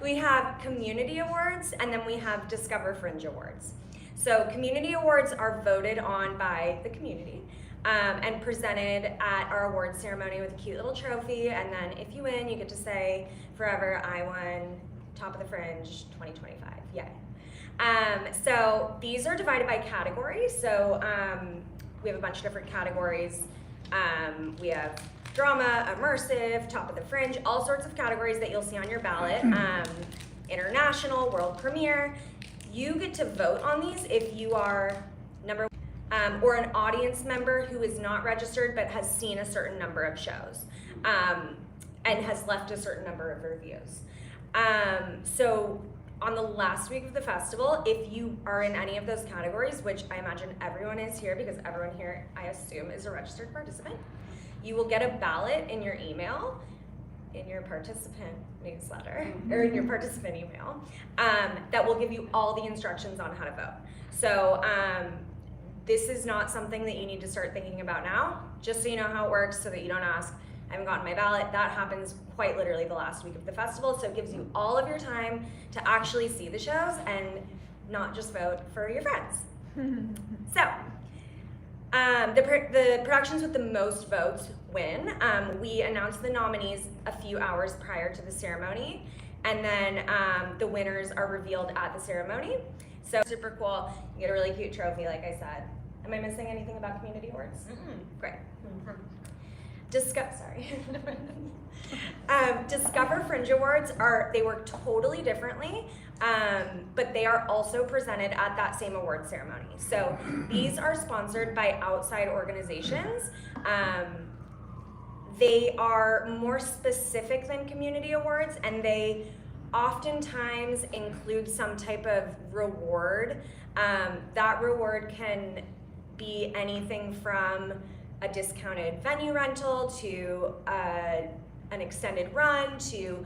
We have community awards, and then we have Discover Fringe awards. So community awards are voted on by the community. and presented at our awards ceremony with a cute little trophy. And then if you win, you get to say forever, I won Top of the Fringe 2025. Yay. So these are divided by category. So we have a bunch of different categories. We have drama, immersive, Top of the Fringe, all sorts of categories that you'll see on your ballot. International, world premiere. You get to vote on these if you are number or an audience member who is not registered but has seen a certain number of shows and has left a certain number of reviews. So on the last week of the festival, if you are in any of those categories, which I imagine everyone is here because everyone here, I assume, is a registered participant, you will get a ballot in your email, in your participant newsletter, or in your participant email, that will give you all the instructions on how to vote. So this is not something that you need to start thinking about now, just so you know how it works so that you don't ask, I haven't gotten my ballot. That happens quite literally the last week of the festival, so it gives you all of your time to actually see the shows and not just vote for your friends. So, the productions with the most votes win. We announced the nominees a few hours prior to the ceremony, and then the winners are revealed at the ceremony. So super cool. You get a really cute trophy, like I said. Am I missing anything about community awards? Great. Discover Fringe Awards they work totally differently, but they are also presented at that same award ceremony. So these are sponsored by outside organizations. They are more specific than community awards, and they oftentimes include some type of reward. That reward can be anything from a discounted venue rental to an extended run to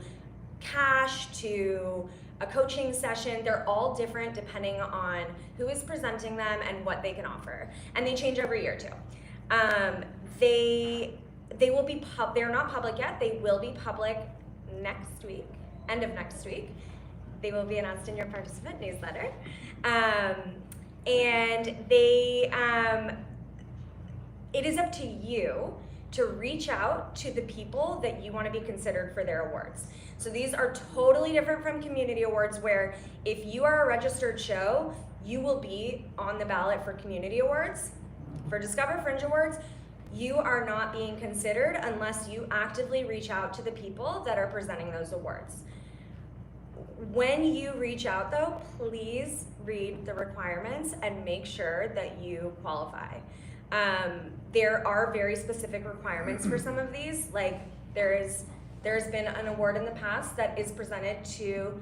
cash to a coaching session. They're all different depending on who is presenting them and what they can offer, and they change every year too. They will be they're not public yet. They will be public next week, end of next week. They will be announced in your participant newsletter, and they. It is up to you to reach out to the people that you want to be considered for their awards. So these are totally different from community awards, where if you are a registered show, you will be on the ballot for community awards. For Discover Fringe Awards, you are not being considered unless you actively reach out to the people that are presenting those awards. When you reach out though, please read the requirements and make sure that you qualify. There are very specific requirements for some of these. Like there's been an award in the past that is presented to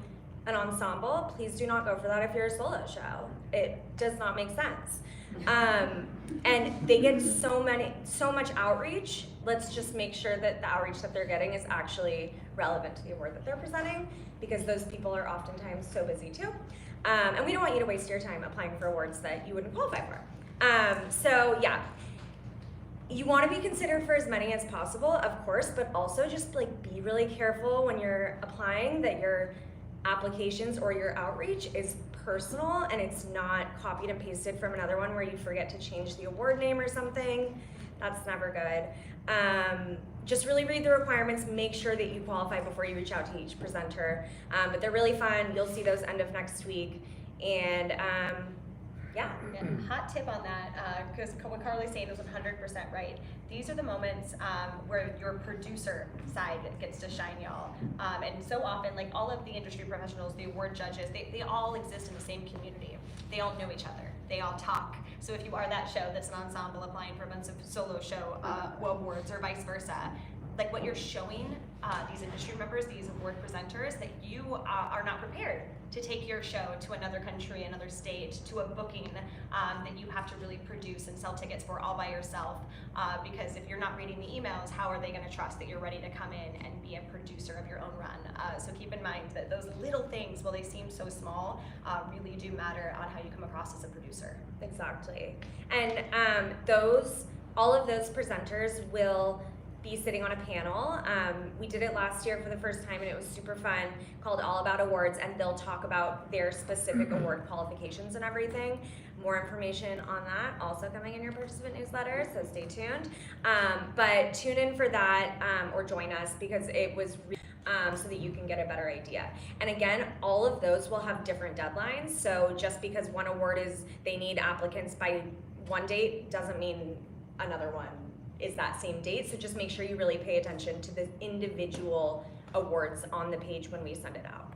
an ensemble. Please do not go for that if you're a solo show. It does not make sense. And they get so much outreach. Let's just make sure that the outreach that they're getting is actually relevant to the award that they're presenting, because those people are oftentimes so busy too. And we don't want you to waste your time applying for awards that you wouldn't qualify for. So yeah, you want to be considered for as many as possible, of course, but also just like be really careful when you're applying that your applications or your outreach is personal and it's not copied and pasted from another one where you forget to change the award name or something. That's never good. Just really read the requirements, make sure that you qualify before you reach out to each presenter. But they're really fun. You'll see those end of next week. And yeah. Hot tip on that, because what Carly's saying is 100% right. These are the moments where your producer side gets to shine, y'all. And so often, like all of the industry professionals, the award judges, they all exist in the same community. They all know each other. They all talk. So if you are that show that's an ensemble applying for a bunch of solo show awards or vice versa, like what you're showing these industry members, these award presenters, that you are not prepared to take your show to another country, another state, to a booking that you have to really produce and sell tickets for all by yourself. Because if you're not reading the emails, how are they going to trust that you're ready to come in and be a producer of your own run? So keep in mind that those little things, while they seem so small, really do matter on how you come across as a producer. Exactly. And all of those presenters will be sitting on a panel. We did it last year for the first time and it was super fun, called All About Awards, and they'll talk about their specific award qualifications and everything. More information on that also coming in your participant newsletter, so stay tuned. But tune in for that or join us because it was so that you can get a better idea. And again, all of those will have different deadlines, so just because one award they need applicants by one date doesn't mean another one is that same date. So just make sure you really pay attention to the individual awards on the page when we send it out.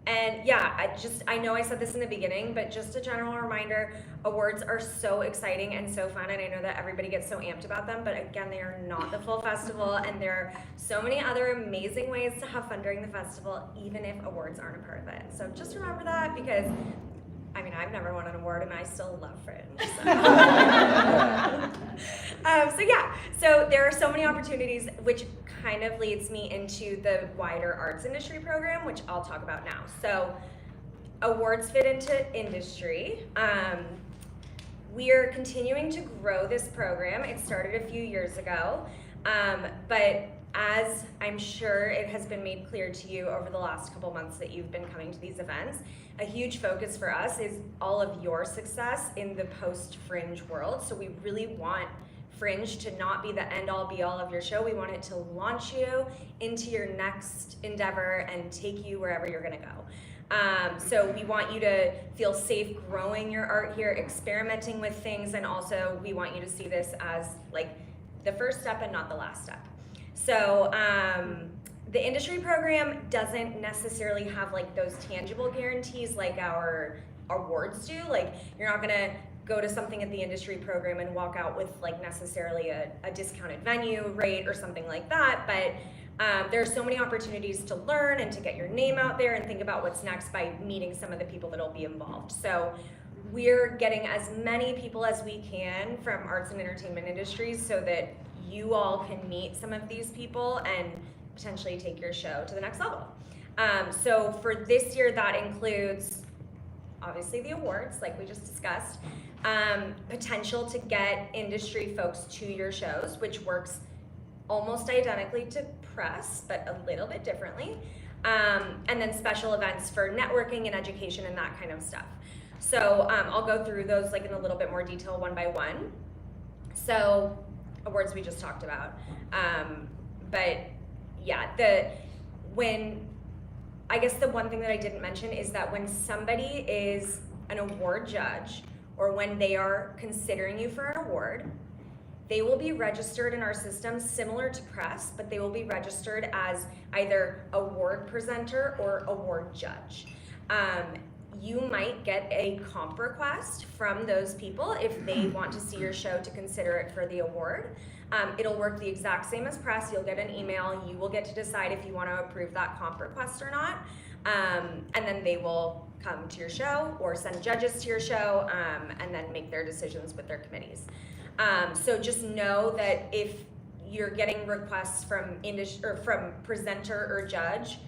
And yeah, I know I said this in the beginning, but just a general reminder, awards are so exciting and so fun, and I know that everybody gets so amped about them, but again, they are not the full festival, and there are so many other amazing ways to have fun during the festival, even if awards aren't a part of it. So just remember that, because I mean, I've never won an award and I still love Fringe. So yeah, so there are so many opportunities, which kind of leads me into the wider arts industry program, which I'll talk about now. So awards fit into industry. We are continuing to grow this program. It started a few years ago, but as I'm sure it has been made clear to you over the last couple months that you've been coming to these events, a huge focus for us is all of your success in the post-Fringe world. So we really want Fringe to not be the end-all be-all of your show. We want it to launch you into your next endeavor and take you wherever you're gonna go. So we want you to feel safe growing your art here, experimenting with things, and also we want you to see this as like the first step and not the last step. So the industry program doesn't necessarily have like those tangible guarantees like our awards do. Like you're not gonna go to something at the industry program and walk out with like necessarily a discounted venue rate or something like that, but there are so many opportunities to learn and to get your name out there and think about what's next by meeting some of the people that'll be involved. So we're getting as many people as we can from arts and entertainment industries so that you all can meet some of these people and potentially take your show to the next level. So for this year, that includes obviously the awards, like we just discussed, potential to get industry folks to your shows, which works almost identically to press, but a little bit differently, and then special events for networking and education and that kind of stuff. So I'll go through those like in a little bit more detail one by one. So awards we just talked about, but yeah, I guess the one thing that I didn't mention is that when somebody is an award judge or when they are considering you for an award, they will be registered in our system similar to press, but they will be registered as either award presenter or award judge. You might get a comp request from those people if they want to see your show to consider it for the award. It'll work the exact same as press. You'll get an email. You will get to decide if you want to approve that comp request or not. And then they will come to your show or send judges to your show and then make their decisions with their committees. So just know that if you're getting requests from from presenter or judge,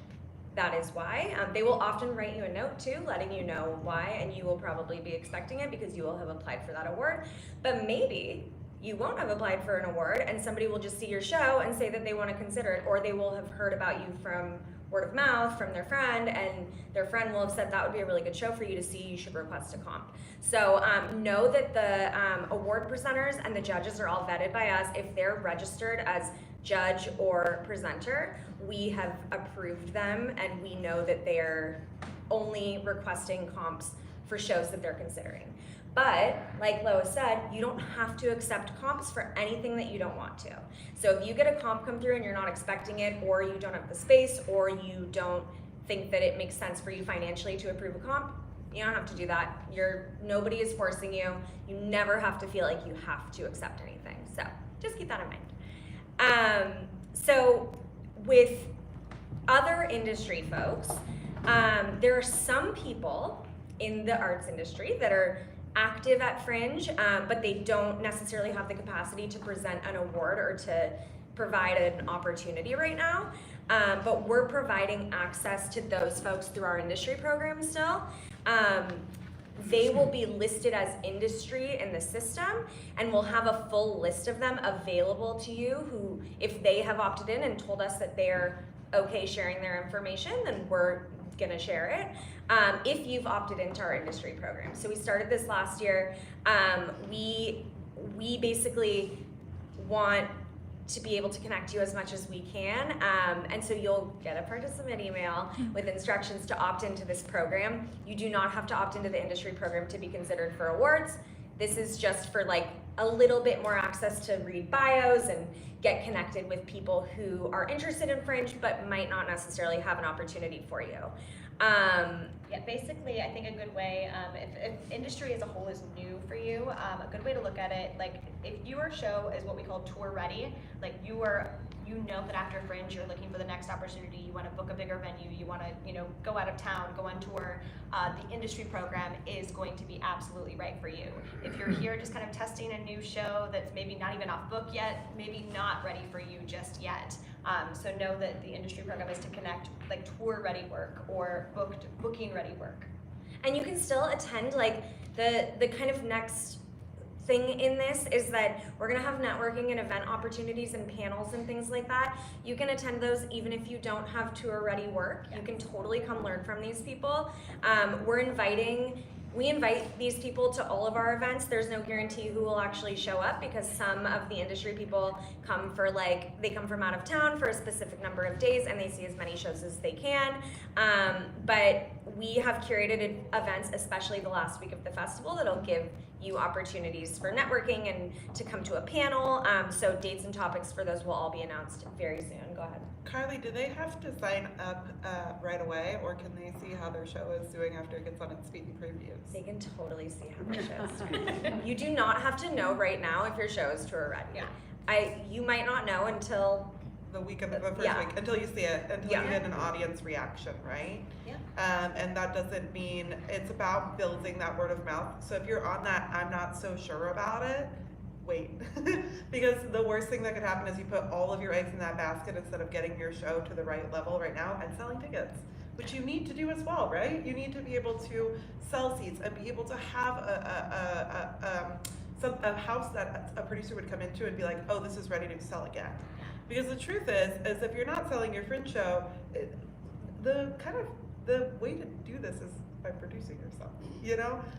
that is why. They will often write you a note too, letting you know why, and you will probably be expecting it because you will have applied for that award. But maybe you won't have applied for an award and somebody will just see your show and say that they want to consider it, or they will have heard about you from word of mouth from their friend, and their friend will have said that would be a really good show for you to see, you should request a comp. So know that the award presenters and the judges are all vetted by us. If they're registered as judge or presenter, we have approved them and we know that they're only requesting comps for shows that they're considering. But like Lois said, you don't have to accept comps for anything that you don't want to. So if you get a comp come through and you're not expecting it, or you don't have the space, or you don't think that it makes sense for you financially to approve a comp, you don't have to do that. Nobody is forcing you. You never have to feel like you have to accept anything. So just keep that in mind. So with other industry folks, there are some people in the arts industry that are active at Fringe, but they don't necessarily have the capacity to present an award or to provide an opportunity right now. But we're providing access to those folks through our industry program still. they will be listed as industry in the system, and we'll have a full list of them available to you who, if they have opted in and told us that they're okay sharing their information, then we're gonna share it. If you've opted into our industry program. So we started this last year. We basically want to be able to connect you as much as we can. And so you'll get a participant email with instructions to opt into this program. You do not have to opt into the industry program to be considered for awards. This is just for like a little bit more access to read bios and get connected with people who are interested in Fringe but might not necessarily have an opportunity for you. Yeah, basically, I think a good way, if industry as a whole is new for you, a good way to look at it, like if your show is what we call tour ready, like you know that after Fringe you're looking for the next opportunity, you want to book a bigger venue, you want to go out of town, go on tour, the industry program is going to be absolutely right for you. If you're here just kind of testing a new show that's maybe not even off book yet, maybe not ready for you just yet. So know that the industry program is to connect like tour ready work or booking ready work. And you can still attend, like the kind of next thing in this is that we're gonna have networking and event opportunities and panels and things like that. You can attend those even if you don't have tour ready work. You can totally come learn from these people. We invite these people to all of our events. There's no guarantee who will actually show up because some of the industry people come they come from out of town for a specific number of days and they see as many shows as they can. But we have curated events, especially the last week of the festival, that'll give you opportunities for networking and to come to a panel. So dates and topics for those will all be announced very soon. Go ahead. Carly, do they have to sign up right away, or can they see how their show is doing after it gets on its feed and previews? They can totally see how their show is doing. You do not have to know right now if your show is tour ready. Yeah. You might not know until The week of the first Yeah. week, until you see it, until Yeah. you get an audience reaction, right? Yeah. And that doesn't mean, it's about building that word of mouth. So if you're on that, I'm not so sure about it, wait. Because the worst thing that could happen is you put all of your eggs in that basket instead of getting your show to the right level right now and selling tickets, which you need to do as well, right? You need to be able to sell seats and be able to have a house that a producer would come into and be like, oh, this is ready to sell again. Because the truth is if you're not selling your Fringe show, the way to do this is by producing yourself,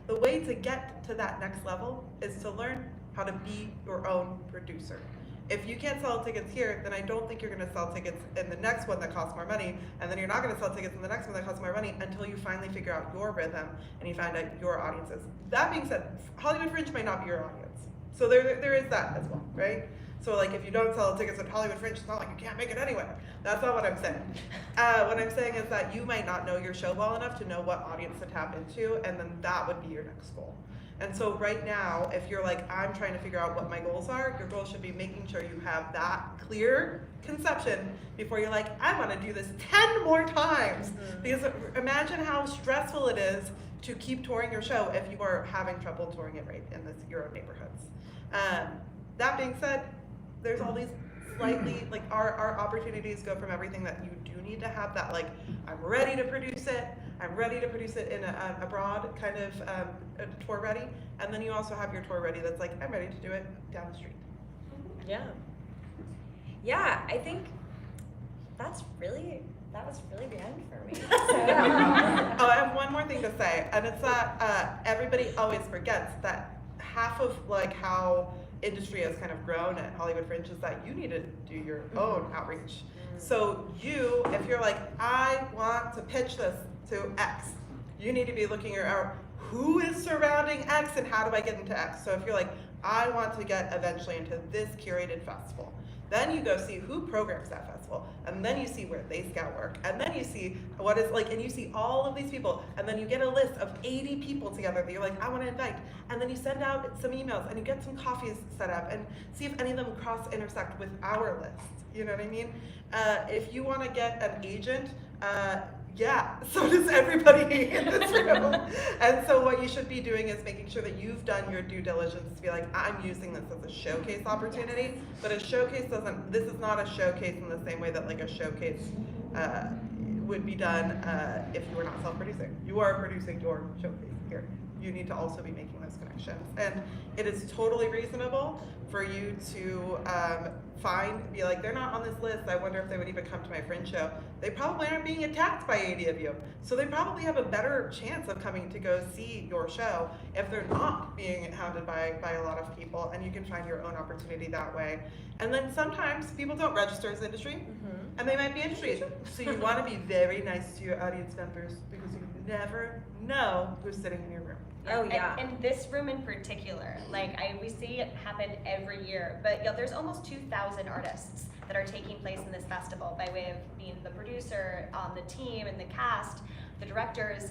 The way to get to that next level is to learn how to be your own producer. If you can't sell tickets here, then I don't think you're gonna sell tickets in the next one that costs more money, and then you're not gonna sell tickets in the next one that costs more money until you finally figure out your rhythm and you find out your audiences. That being said, Hollywood Fringe might not be your audience. So there is that as well, right? So like if you don't sell tickets at Hollywood Fringe, it's not like you can't make it anywhere. That's not what I'm saying. What I'm saying is that you might not know your show well enough to know what audience to tap into, and then that would be your next goal. And so right now, if you're like, I'm trying to figure out what my goals are, your goal should be making sure you have that clear conception before you're like, I want to do this 10 more times. Mm-hmm. Because imagine how stressful it is to keep touring your show if you are having trouble touring it right in your own neighborhoods. That being said, there's all these slightly, like our opportunities go from everything that you do need to have that, like, I'm ready to produce it in a broad kind of a tour ready, and then you also have your tour ready that's like, I'm ready to do it down the street. Yeah, I think that was really the end for me. So. Oh, I have one more thing to say, and it's that everybody always forgets that half of like how industry has kind of grown at Hollywood Fringe is that you need to do your own outreach. So if you're like, I want to pitch this to X, you need to be looking at who is surrounding X and how do I get into X. So if you're like, I want to get eventually into this curated festival, then you go see who programs that festival, and then you see where they scout work, and then you see what is like, and you see all of these people, and then you get a list of 80 people together that you're like, I want to invite, and then you send out some emails, and you get some coffees set up, and see if any of them cross-intersect with our list, you know what I mean? If you want to get an agent, so does everybody in this room. And so what you should be doing is making sure that you've done your due diligence to be like, I'm using this as a showcase opportunity, but this is not a showcase in the same way that like a showcase would be done if you were not self-producing. You are producing your showcase here. you need to also be making those connections. And it is totally reasonable for you to be like, they're not on this list, I wonder if they would even come to my Fringe show. They probably aren't being attacked by 80 of you. So they probably have a better chance of coming to go see your show if they're not being hounded by a lot of people, and you can find your own opportunity that way. And then sometimes people don't register as industry, and they might be industry. So you want to be very nice to your audience members, because you never know who's sitting in your room. Oh yeah. And this room in particular, like we see it happen every year, but there's almost 2,000 artists that are taking place in this festival by way of being the producer, the team, and the cast, the directors.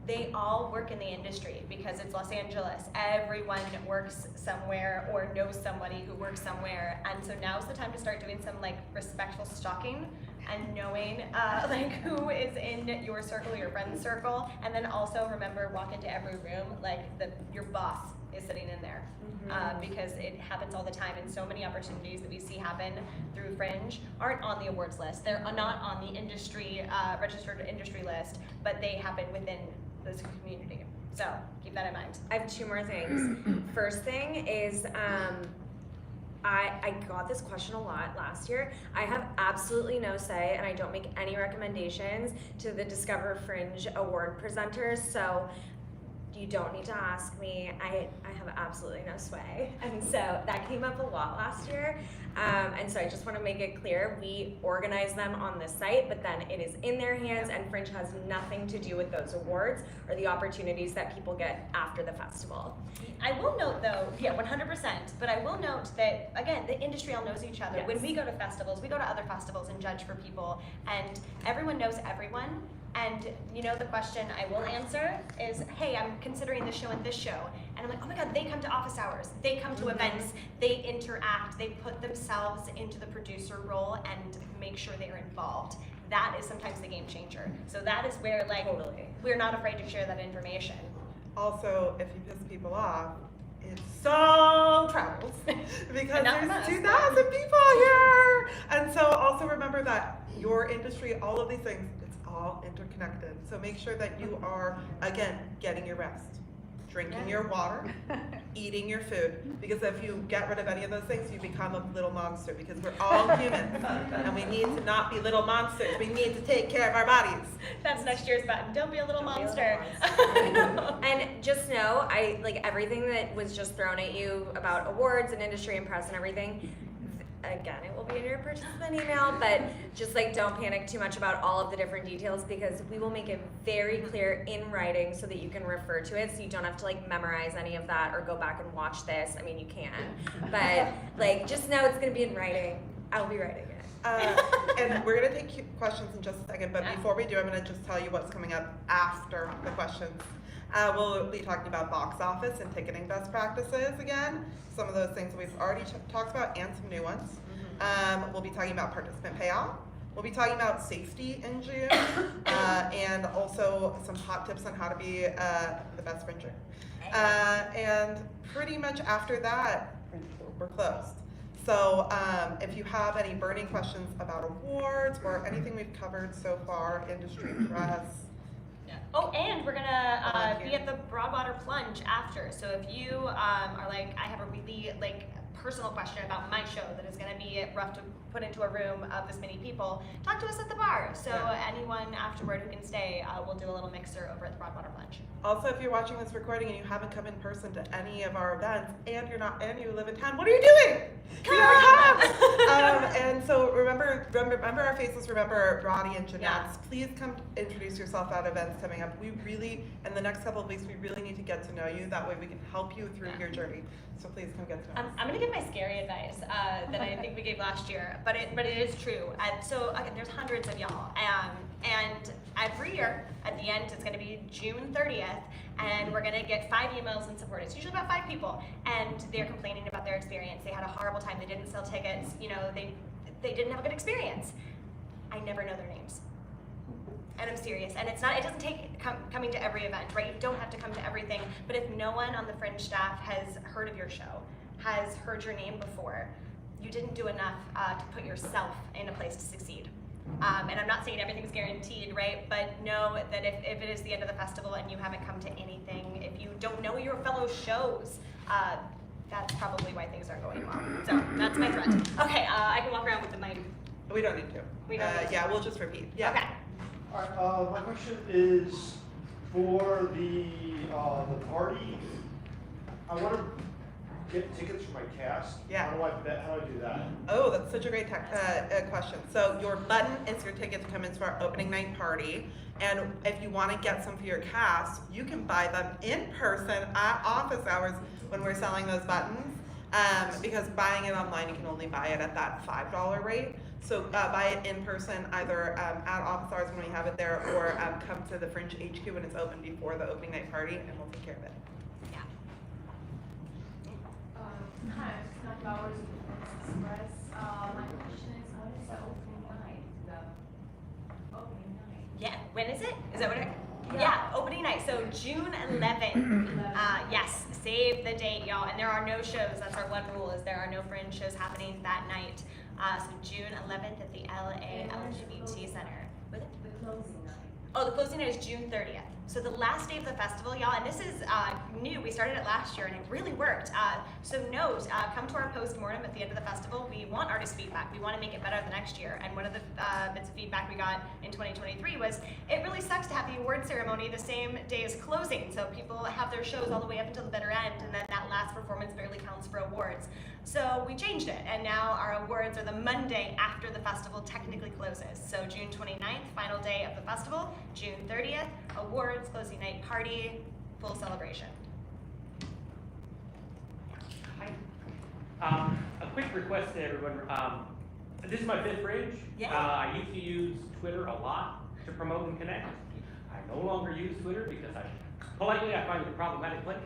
They all work in the industry because it's Los Angeles. Everyone works somewhere or knows somebody who works somewhere, and so now's the time to start doing some like respectful stalking and knowing like who is in your circle, your friend's circle, and then also remember, walk into every room like your boss is sitting in there, because it happens all the time, and so many opportunities that we see happen through Fringe aren't on the awards list. They're not on the industry registered industry list, but they happen within this community. So keep that in mind. I have two more things. First thing is, I got this question a lot last year. I have absolutely no say, and I don't make any recommendations to the Discover Fringe award presenters, so you don't need to ask me. I have absolutely no sway. And so that came up a lot last year. And so I just want to make it clear, we organize them on the site, but then it is in their hands, and Fringe has nothing to do with those awards or the opportunities that people get after the festival. I will note though, 100%, but I will note that, again, the industry all knows each other. Yes. When we go to festivals, we go to other festivals and judge for people, and everyone knows everyone. And the question I will answer is, hey, I'm considering this show and this show. And I'm like, oh my God, they come to office hours. They come to events. They interact. They put themselves into the producer role and make sure they're involved. That is sometimes the game changer. So that is where, we're not afraid to share that information. Also, if you piss people off, it so travels because there's 2,000 people here. And so also remember that your industry, all of these things, it's all interconnected. So make sure that you are, again, getting your rest, drinking your water, eating your food, because if you get rid of any of those things, you become a little monster, because we're all humans and we need to not be little monsters. We need to take care of our bodies. That's next year's button. Don't be a little monster. And just know, everything that was just thrown at you about awards and industry and press and everything, again, it will be in your participant email, but just don't panic too much about all of the different details, because we will make it very clear in writing so that you can refer to it, so you don't have to memorize any of that or go back and watch this. I mean, you can, but just know it's going to be in writing. I'll be writing it. And we're going to take questions in just a second, but before we do, I'm going to just tell you what's coming up after the questions. We'll be talking about box office and ticketing best practices again, some of those things we've already talked about and some new ones. We'll be talking about participant payout. We'll be talking about safety in June, and also some hot tips on how to be the best Fringer. And pretty much after that, we're closed. So if you have any burning questions about awards or anything we've covered so far, industry, press. Oh, and we're gonna be at the Broadwater Plunge after. So if you are like, I have a really personal question about my show that is gonna be rough to put into a room of this many people, talk to us at the bar. So anyone afterward who can stay, we'll do a little mixer over at the Broadwater Plunge. Also, if you're watching this recording and you haven't come in person to any of our events, and you live in town, what are you doing? Come! And so remember our faces, remember Ronnie and Jeanette's. Please come introduce yourself at events coming up. We really, in the next couple of weeks, we really need to get to know you. That way we can help you through your journey. So please come get to know us. I'm gonna give my scary advice that I think we gave last year, but it is true. So again, there's hundreds of y'all, and every year at the end it's gonna be June 30th, and we're gonna get 5 emails in support. It's usually about 5 people, and they're complaining about their experience. They had a horrible time. They didn't sell tickets. They didn't have a good experience. I never know their names. And I'm serious, and it doesn't take coming to every event, right? You don't have to come to everything, but if no one on the Fringe staff has heard of your show, has heard your name before, you didn't do enough to put yourself in a place to succeed. And I'm not saying everything's guaranteed, right? But know that if it is the end of the festival and you haven't come to anything, if you don't know your fellow shows, that's probably why things aren't going well. So that's my threat. Okay, I can walk around with the mic. We don't need to. We don't need to. Yeah, we'll just repeat. Yeah. Okay. All right, my question is for the party. I want to get tickets for my cast. Yeah. How do I do that? Oh, that's such a great question. So your button is your ticket to come into our opening night party. And if you want to get some for your cast, you can buy them in person at office hours when we're selling those buttons. Because buying it online, you can only buy it at that $5 rate. So buy it in person, either at office hours when we have it there, or come to the Fringe HQ when it's open before the opening night party, and we'll take care of it. Hi, it's not Lois Express. My question is, what is the opening night? The opening night? Yeah, when is it? Is that what it? Yeah, opening night. So June 11th. Yes, save the date, y'all. And there are no shows. That's our one rule, is there are no Fringe shows happening that night. So June 11th at the LA LGBT Center. Was it? The closing night. Oh, the closing night is June 30th. So the last day of the festival, y'all, and this is new. We started it last year and it really worked. So note, come to our post-mortem at the end of the festival. We want artist feedback. We want to make it better the next year. And one of the bits of feedback we got in 2023 was, it really sucks to have the award ceremony the same day as closing. So people have their shows all the way up until the bitter end, and then that last performance barely counts for awards. So we changed it, and now our awards are the Monday after the festival technically closes. So June 29th, final day of the festival. June 30th, awards, closing night party, full celebration. Hi. A quick request to everyone. This is my 5th Fringe. Yeah. I used to use Twitter a lot to promote and connect. I no longer use Twitter because I find it a problematic place.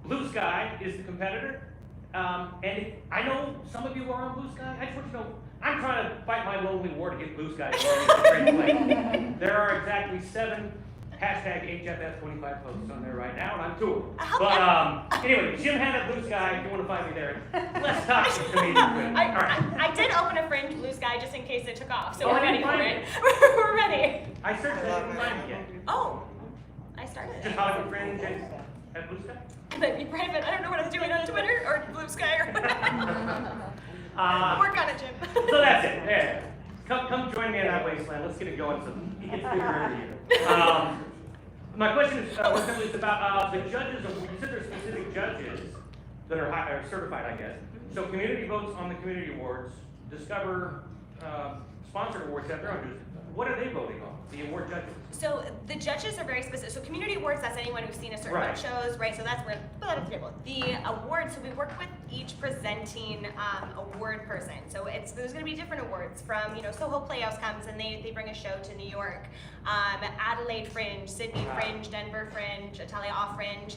Blue Sky is the competitor. And I know some of you are on Blue Sky. I just want you to know, I'm trying to fight my lonely war to get Blue Sky to a great place. There are exactly 7 #HFF25 posts on there right now, and I'm 2. But anyway, Jim had a Blue Sky. If you want to find me there, let's talk to me. I did open a Fringe Blue Sky just in case it took off, so Oh, we're I ready didn't for find it. it. We're ready. I searched it, I didn't find it yet. Oh, I started Just it. Hollywood Fringe at Blue Sky. But you private, I don't know what I'm doing on Twitter or Blue Sky or work on it, Jim. So that's it. There. Come join me in that wasteland. Let's get it going so you get bigger every year. My question is simply it's about the judges. You said there's specific judges that are certified, I guess. So community votes on the community awards. Discover sponsored awards have their own judges. What are they voting on? The award judges. So the judges are very specific. So community awards, that's anyone who's seen a certain Right. amount of shows, right? So that's where put that on the table. The awards, so we work with each presenting award person. So there's going to be different awards from, Soho Playhouse comes and they bring a show to New York. Adelaide Fringe, Sydney Fringe, Denver Fringe, Italia Off Fringe.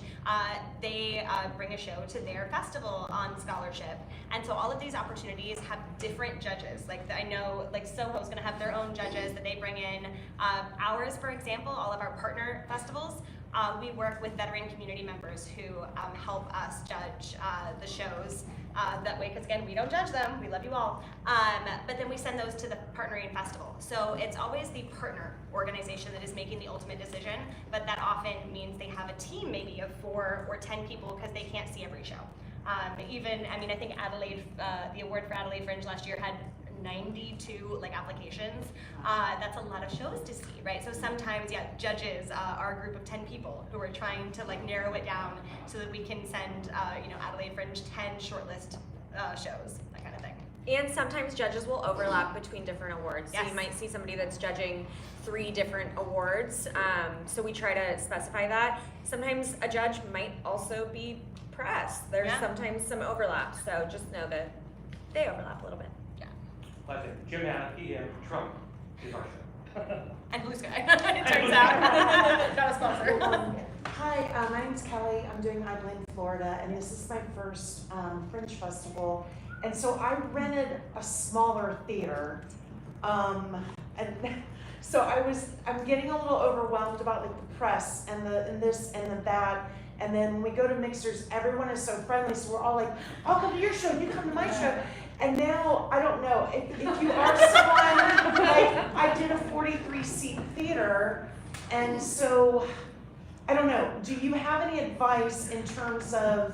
They bring a show to their festival on scholarship. And so all of these opportunities have different judges. I know Soho's going to have their own judges that they bring in. Ours, for example, all of our partner festivals, we work with veteran community members who help us judge the shows that way, because again, we don't judge them, we love you all, but then we send those to the partnering festival. So it's always the partner organization that is making the ultimate decision, but that often means they have a team maybe of 4 or 10 people because they can't see every show. I think Adelaide, the award for Adelaide Fringe last year had 92 applications. That's a lot of shows to see, right? So sometimes, judges are a group of 10 people who are trying to narrow it down so that we can send, Adelaide Fringe 10 shortlist shows, that kind of thing. And sometimes judges will overlap between different awards. Yes. So you might see somebody that's judging 3 different awards. So we try to specify that. Sometimes a judge might also be press. There's sometimes some overlap. So just know that they overlap a little bit. Pleasure. Jim Anarchy and Trump is our show. And Blue Sky, it turns out. Not a sponsor. Hi, my name's Kelly. I'm doing Idling, Florida, and this is my first Fringe festival. And so I rented a smaller theater, and so I'm getting a little overwhelmed about the press and this and that. And then when we go to mixers, everyone is so friendly, so we're all like, I'll come to your show, you come to my show. And now, I don't know, if you are someone, like, I did a 43-seat theater, and so, I don't know, do you have any advice in terms of,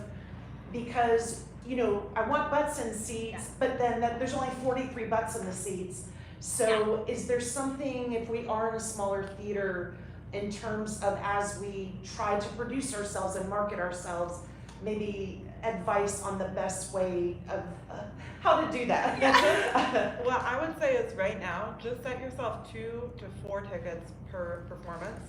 because, you know, I want butts in seats, but then there's only 43 butts in the seats. So is there something, if we are in a smaller theater, in terms of as we try to produce ourselves and market ourselves, maybe advice on the best way of how to do that? Well, I would say is right now, just set yourself 2 to 4 tickets per performance,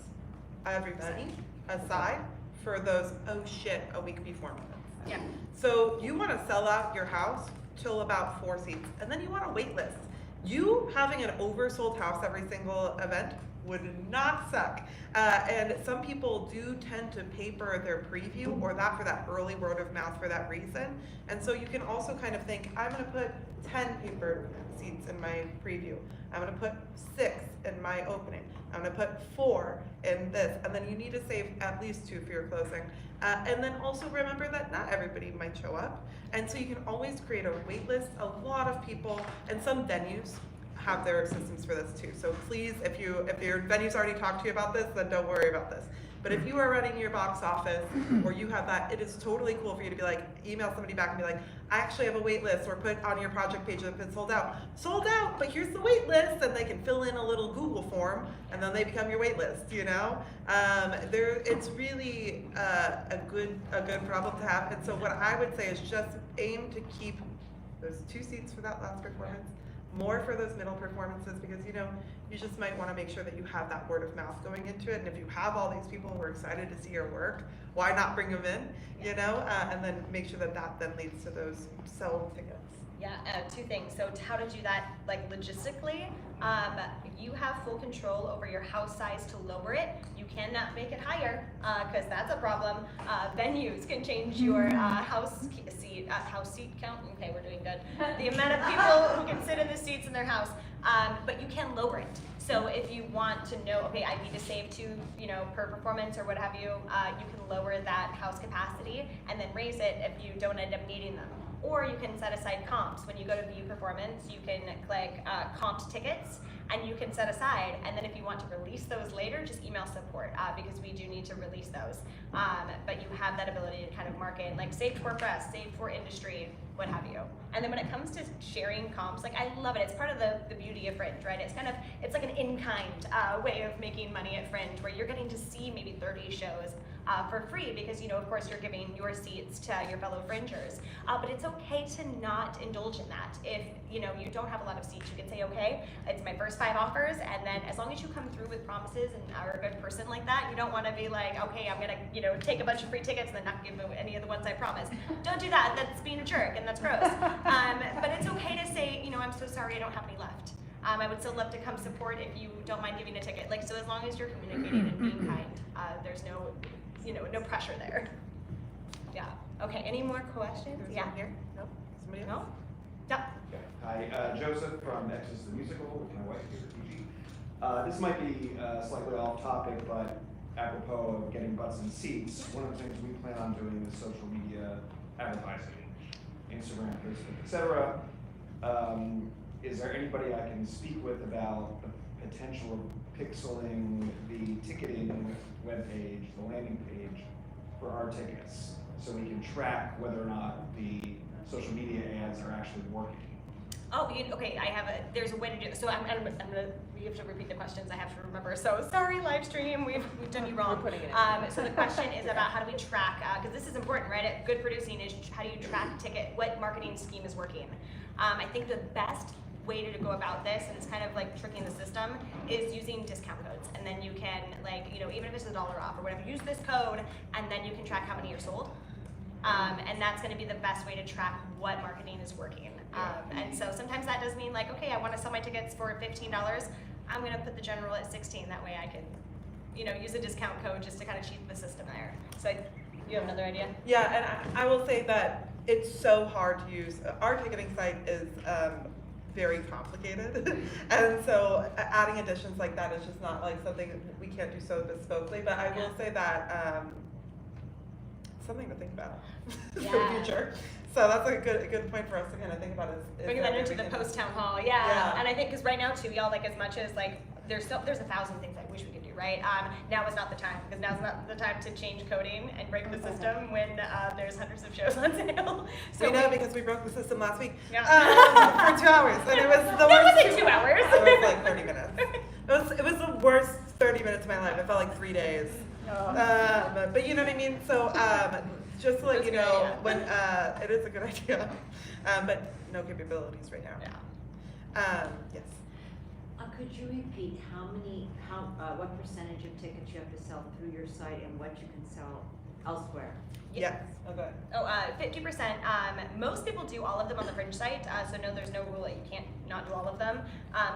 everybody, aside for those, oh shit, a week before moments. Yeah. So you want to sell out your house till about 4 seats, and then you want a wait list. You having an oversold house every single event would not suck. And some people do tend to paper their preview or that for that early word of mouth for that reason. And so you can also kind of think, I'm gonna put 10 paper seats in my preview. I'm gonna put 6 in my opening. I'm gonna put 4 in this. And then you need to save at least 2 for your closing. And then also remember that not everybody might show up. And so you can always create a wait list. A lot of people, and some venues have their systems for this too. So please, if your venue's already talked to you about this, then don't worry about this. But if you are running your box office or you have that, it is totally cool for you to be like, email somebody back and be like, I actually have a wait list, or put on your project page if it's sold out, but here's the wait list, and they can fill in a little Google form and then they become your wait list, you know? It's really a good problem to have. And so what I would say is just aim to keep those 2 seats for that last performance, more for those middle performances, because you know, you just might want to make sure that you have that word of mouth going into it. And if you have all these people who are excited to see your work, why not bring them in, you know, and then make sure that that then leads to those sold tickets. Yeah, 2 things. So how to do that, like logistically, you have full control over your house size to lower it. You cannot make it higher, because that's a problem. Venues can change your house seat count. Okay, we're doing good. The amount of people who can sit in the seats in their house, but you can lower it. So if you want to know, okay, I need to save 2, you know, per performance or what have you, you can lower that house capacity and then raise it if you don't end up needing them. Or you can set aside comps. When you go to view performance, you can click comped tickets, and you can set aside. And then if you want to release those later, just email support, because we do need to release those. But you have that ability to kind of market, like saved for press, saved for industry, what have you. And then when it comes to sharing comps, like I love it. It's part of the beauty of Fringe, right? It's like an in-kind way of making money at Fringe, where you're getting to see maybe 30 shows for free, because you know, of course, you're giving your seats to your fellow Fringers. But it's okay to not indulge in that. If you know you don't have a lot of seats, you can say, okay, it's my first 5 offers, and then as long as you come through with promises and are a good person like that, you don't want to be like, okay, I'm gonna take a bunch of free tickets and then not give any of the ones I promised. Don't do that. That's being a jerk, and that's gross. But it's okay to say, you know, I'm so sorry, I don't have any left. I would still love to come support if you don't mind giving a ticket. Like, so as long as you're communicating and being kind, there's no pressure there. Yeah. Okay. Any more questions? There's Yeah. one here. Nope. Somebody else? No. Yeah. Okay. Hi, Joseph from Exodus the Musical with my wife here, Fiji. This might be slightly off topic, but apropos of getting butts in seats, one of the things we plan on doing is social media advertising, Instagram, Facebook, etc. Is there anybody I can speak with about the potential of pixeling the ticketing webpage, the landing page for our tickets, so we can track whether or not the social media ads are actually working? Oh, okay. There's a way to do it. So I'm gonna. We have to repeat the questions. I have to remember. So sorry, live stream. We've done you wrong. We're putting it in. So the question is about how do we track? Because this is important, right? Good producing is how do you track what marketing scheme is working? I think the best way to go about this, and it's kind of like tricking the system, is using discount codes. And then you can, like, even if it's $1 off or whatever, use this code, and then you can track how many are sold. And that's going to be the best way to track what marketing is working. And so sometimes that does mean, like, okay, I want to sell my tickets for $15. I'm going to put the general at 16. That way I can, use a discount code just to kind of cheat the system there. So you have another idea? Yeah, and I will say that it's so hard to use. Our ticketing site is very complicated, and so adding additions like that is just not like something we can't do so bespokely. But I will say that something to think about for the Yeah. future. So that's like a good point for us to kind of think about is Bringing that into the we can- post town hall, Yeah. And I think because right now too, y'all, like as much as like there's 1,000 things I wish we could do, right? Now is not the time because now's not the time to change coding and break the system when there's hundreds of shows on sale. We know because we broke the system last week Yeah. for 2 hours, and it was the That worst. wasn't 2 hours. It was like 30 minutes. It was the worst 30 minutes of my life. It felt like 3 days. But you know what I mean. So just to let That's you know, great, yeah. when it is a good idea, but no capabilities right now. Yes. Could you repeat what percentage of tickets you have to sell through your site and what you can sell elsewhere? Yes. Okay. 50%. Most people do all of them on the Fringe site, so no, there's no rule that you can't not do all of them,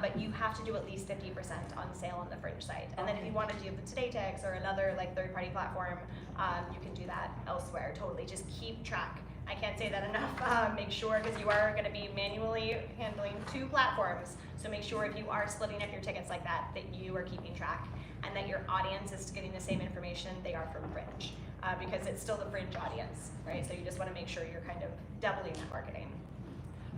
but you have to do at least 50% on sale on the Fringe site. And then if you want to do the Today Tags or another like third-party platform, you can do that elsewhere. Totally, just keep track. I can't say that enough. Make sure, because you are going to be manually handling 2 platforms, so make sure if you are splitting up your tickets like that, that you are keeping track and that your audience is getting the same information they are from Fringe. Because it's still the Fringe audience, right? So you just want to make sure you're kind of doubling that marketing.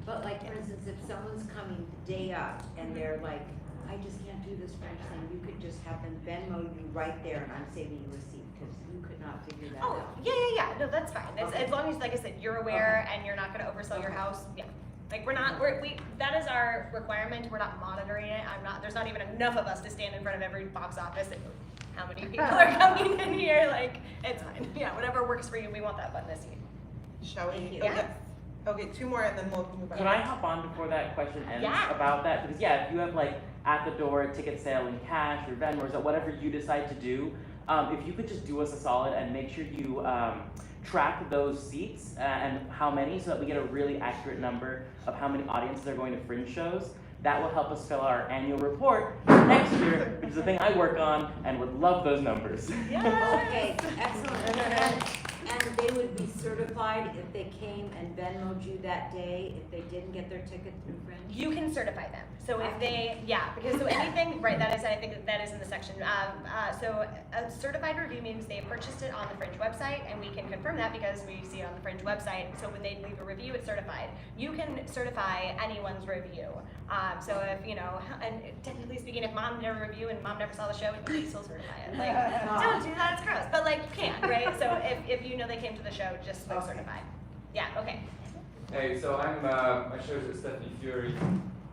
But like, for instance, if someone's coming the day up and they're like, I just can't do this French thing, you could just have them Venmo you right there and I'm saving you a seat because you could not figure that Oh, out. yeah. No, that's fine. Okay. As long as, like I said, you're aware and you're not going to oversell your house. Yeah. Like that is our requirement. We're not monitoring it. There's not even enough of us to stand in front of every box office and how many people are coming in here. Like, it's fine. Yeah, whatever works for you. We want that button to see. Shall we? Thank you. Okay. Okay, 2 more and then we'll move on. Could I hop on before that question ends Yeah. about that? Because yeah, if you have like at the door ticket sale in cash or Venmos or whatever you decide to do, if you could just do us a solid and make sure you track those seats and how many, so that we get a really accurate number of how many audiences are going to Fringe shows. That will help us fill our annual report next year, which is the thing I work on and would love those numbers. Okay, excellent. And they would be certified if they came and Venmo'd you that day, if they didn't get their ticket through Fringe? You can certify them. So if because anything, right, I think that is in the section. So a certified review means they purchased it on the Fringe website, and we can confirm that because we see it on the Fringe website. So when they leave a review, it's certified. You can certify anyone's review. So if, and technically speaking, if mom never reviewed and mom never saw the show, you can still certify it. Like, don't do that, it's gross. But like, you can, right? So if you know they came to the show, just like certify. Yeah, okay. Hey, so my show is Stephanie Fury.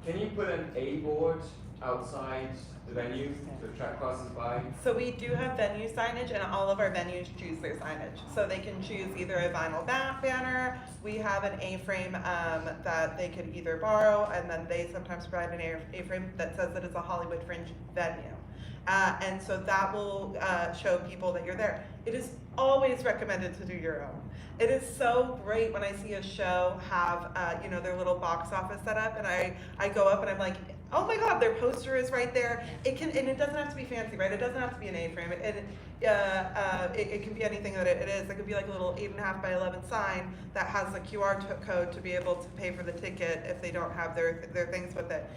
Can you put an A board outside the venue to attract passers by? So we do have venue signage, and all of our venues choose their signage. So they can choose either a vinyl banner. We have an A-frame that they could either borrow, and then they sometimes provide an A-frame that says that it's a Hollywood Fringe venue. And so that will show people that you're there. It is always recommended to do your own. It is so great when I see a show have, their little box office set up, and I go up and I'm like, oh my God, their poster is right there. And it doesn't have to be fancy, right? It doesn't have to be an A-frame. It can be anything that it is. It could be like a little 8.5 by 11 sign that has a QR code to be able to pay for the ticket if they don't have their things with it.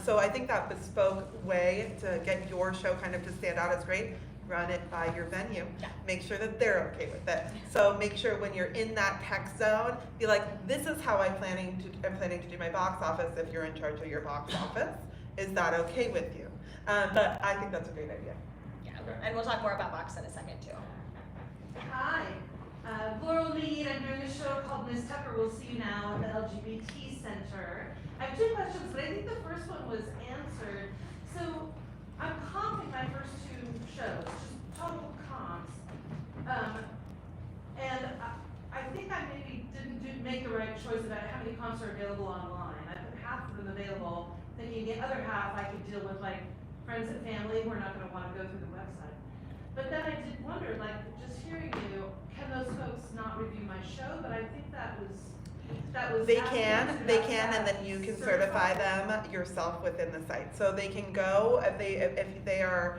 So I think that bespoke way to get your show kind of to stand out is great. Run it by your venue. Make sure that they're okay with it. So make sure when you're in that tech zone, be like, this is how I'm planning to do my box office if you're in charge of your box office. Is that okay with you? But I think that's a great idea. Yeah, and we'll talk more about box in a second too. Hi, Laurel Mead. I'm doing a show called Miss Tucker Will See You Now at the LGBT Center. I have 2 questions, but I think the first one was answered. So I'm comping my first 2 shows, just total comps. And I think I maybe didn't make the right choice about how many comps are available online. I put half of them available, thinking the other half I could deal with like friends and family who are not going to want to go through the website. But then I did wonder, like, just hearing you, can those folks not review my show? But I think that was. They can, and then you can certify them yourself within the site. So they can go, if they are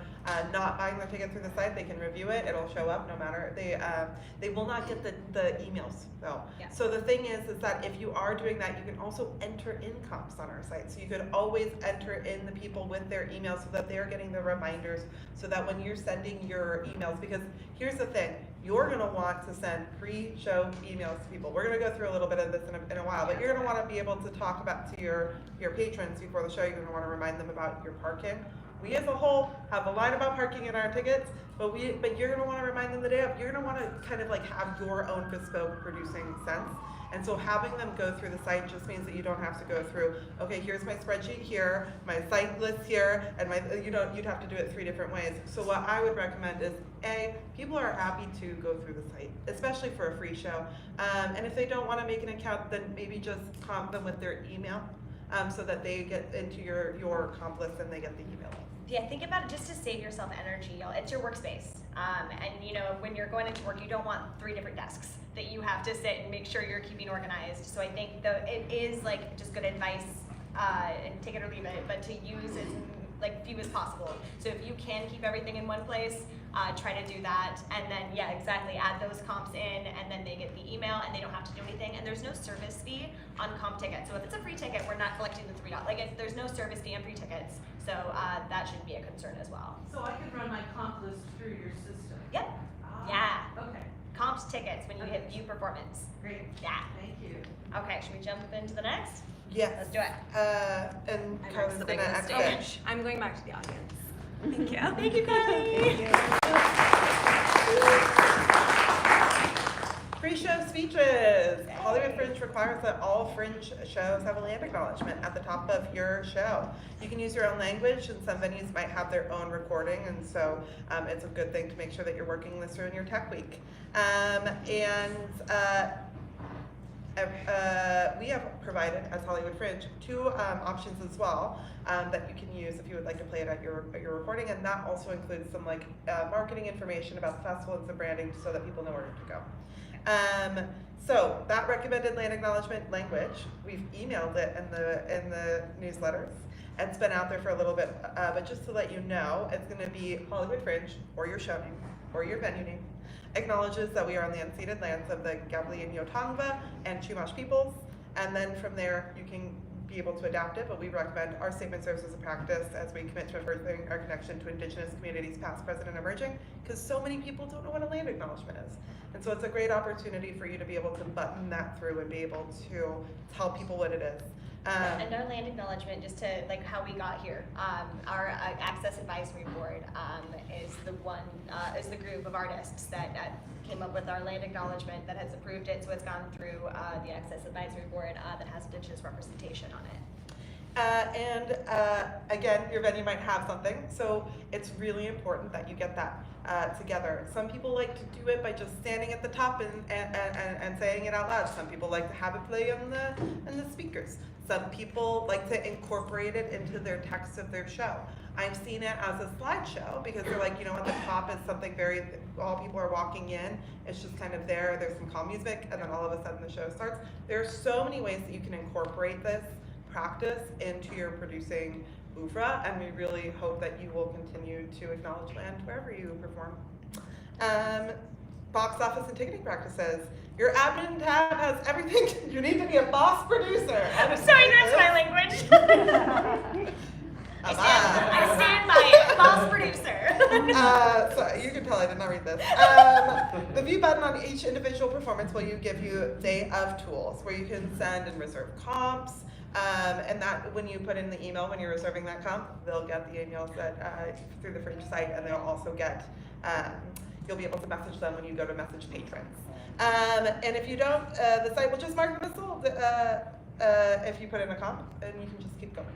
not buying their ticket through the site, they can review it, it'll show up no matter, they will not get the emails though. Yeah. So the thing is that if you are doing that, you can also enter in comps on our site. So you could always enter in the people with their emails so that they're getting the reminders, so that when you're sending your emails, because here's the thing, you're gonna want to send pre-show emails to people. We're gonna go through a little bit of this in a while, but you're gonna wanna be able to talk about to your patrons before the show. You're gonna wanna remind them about your parking. We as a whole have a line about parking in our tickets, but you're gonna wanna remind them the day of. You're gonna wanna kind of like have your own bespoke producing sense. And so having them go through the site just means that you don't have to go through, okay, here's my spreadsheet here, my site list here, and you'd have to do it 3 different ways. So what I would recommend is, A, people are happy to go through the site, especially for a free show. And if they don't wanna make an account, then maybe just comp them with their email, so that they get into your comp list and they get the email. Yeah, think about it just to save yourself energy. It's your workspace. And you know, when you're going into work, you don't want 3 different desks that you have to sit and make sure you're keeping organized. So I think though it is like just good advice, and take it or leave it, but to use as few as possible. So if you can keep everything in one place, try to do that. And then yeah, exactly, add those comps in, and then they get the email and they don't have to do anything. And there's no service fee on comp tickets. So if it's a free ticket, we're not collecting the $3. There's no service fee on free tickets. So that shouldn't be a concern as well. So I could run my comp list through your system? Yep. Ah, Yeah. Okay, Comps tickets when you hit view performance. great, Yeah. thank you. Okay, should we jump into the next? Yes. Let's do it. And I'm Carly's exiting gonna the exit. stage. I'm going back to the audience. Thank you. Thank you, Kylie. Pre-show speeches. Hollywood Fringe requires that all Fringe shows have a land acknowledgement at the top of your show. You can use your own language, and some venues might have their own recording, and so it's a good thing to make sure that you're working this through in your tech week. We have provided, as Hollywood Fringe, 2 options as well that you can use if you would like to play it at your recording, and that also includes some marketing information about the festival and some branding so that people know where to go. So that recommended land acknowledgement language, we've emailed it in the newsletters. It's been out there for a little bit, but just to let you know, it's going to be Hollywood Fringe, or your show name, or your venue name, acknowledges that we are on the unceded lands of the Gabrielino Tongva and Chumash peoples, and then from there you can be able to adapt it, but we recommend our statement serves as a practice as we commit to furthering our connection to Indigenous communities past, present, and emerging, because so many people don't know what a land acknowledgement is. And so it's a great opportunity for you to be able to button that through and be able to tell people what it is. And our land acknowledgement, just to how we got here, our Access Advisory Board is the group of artists that came up with our land acknowledgement that has approved it. So it's gone through the Access Advisory Board that has Indigenous representation on it. Again, your venue might have something, so it's really important that you get that together. Some people like to do it by just standing at the top and saying it out loud. Some people like to have it play on the speakers. Some people like to incorporate it into their text of their show. I've seen it as a slideshow because they're at the top is something all people are walking in, it's just kind of there's some calm music, and then all of a sudden the show starts. There are so many ways that you can incorporate this practice into your producing oeuvre, and we really hope that you will continue to acknowledge land wherever you perform. Box office and ticketing practices. Your admin tab has everything. You need to be a boss producer. I'm sorry, that's my language. I stand by it. Boss producer. So you can tell I did not read this. The view button on each individual performance will give you day of tools where you can send and reserve comps. And that when you put in the email when you're reserving that comp, they'll get the emails through the Fringe site, and they'll also get you'll be able to message them when you go to message patrons. And if you don't, the site will just mark them as sold if you put in a comp, and you can just keep going.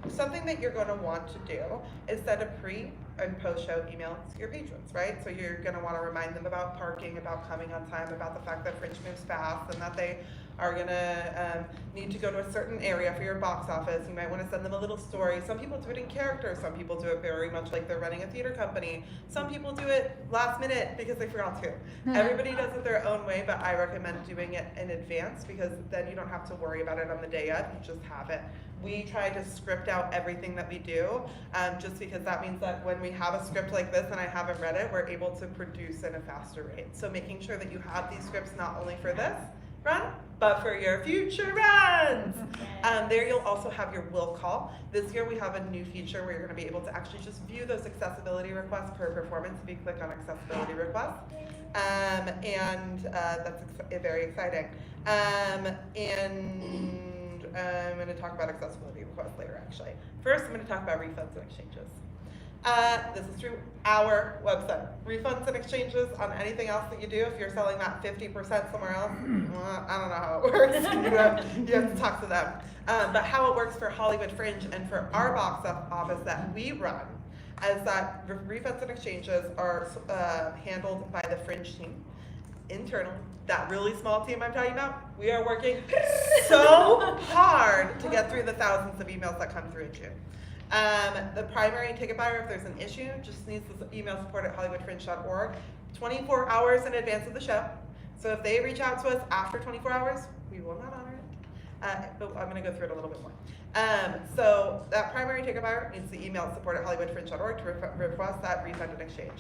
Something that you're going to want to do is send a pre and post-show email to your patrons, right? So you're going to want to remind them about parking, about coming on time, about the fact that Fringe moves fast, and that they are going to need to go to a certain area for your box office. You might want to send them a little story. Some people do it in character. Some people do it very much like they're running a theater company. Some people do it last minute because they forgot to. Everybody does it their own way, but I recommend doing it in advance because then you don't have to worry about it on the day of. You just have it. We try to script out everything that we do, just because that means that when we have a script like this and I haven't read it, we're able to produce at a faster rate. So making sure that you have these scripts not only for this, run, but for your future runs. There you'll also have your will call. This year we have a new feature where you're going to be able to actually just view those accessibility requests per performance if you click on accessibility requests. That's very exciting. And I'm going to talk about accessibility requests later, actually. First, I'm going to talk about refunds and exchanges. This is through our website. Refunds and exchanges on anything else that you do, if you're selling that 50% somewhere else, I don't know how it works. You have to talk to them. But how it works for Hollywood Fringe and for our box office that we run is that refunds and exchanges are handled by the Fringe team internally. That really small team I'm talking about, we are working so hard to get through the thousands of emails that come through in June. The primary ticket buyer, if there's an issue, just needs to email support at hollywoodfringe.org 24 hours in advance of the show. So if they reach out to us after 24 hours, we will not honor it. But I'm going to go through it a little bit more. So that primary ticket buyer needs to email support at hollywoodfringe.org to request that refund and exchange.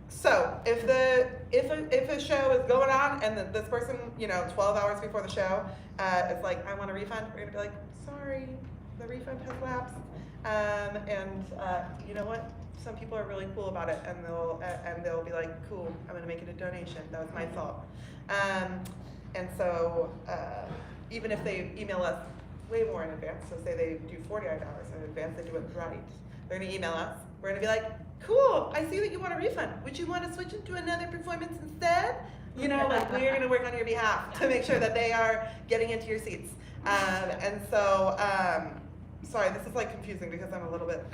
So if a show is going on and this person, 12 hours before the show is like, I want a refund, we're going to be like, sorry, the refund has lapsed. You know what? Some people are really cool about it, and they'll be like, cool, I'm going to make it a donation. That was my fault. Even if they email us way more in advance, so say they do 48 hours in advance, they do it right, they're going to email us. We're going to be like, cool, I see that you want a refund. Would you want to switch into another performance instead? We're going to work on your behalf to make sure that they are getting into your seats. Sorry, this is like confusing because I'm a little bit,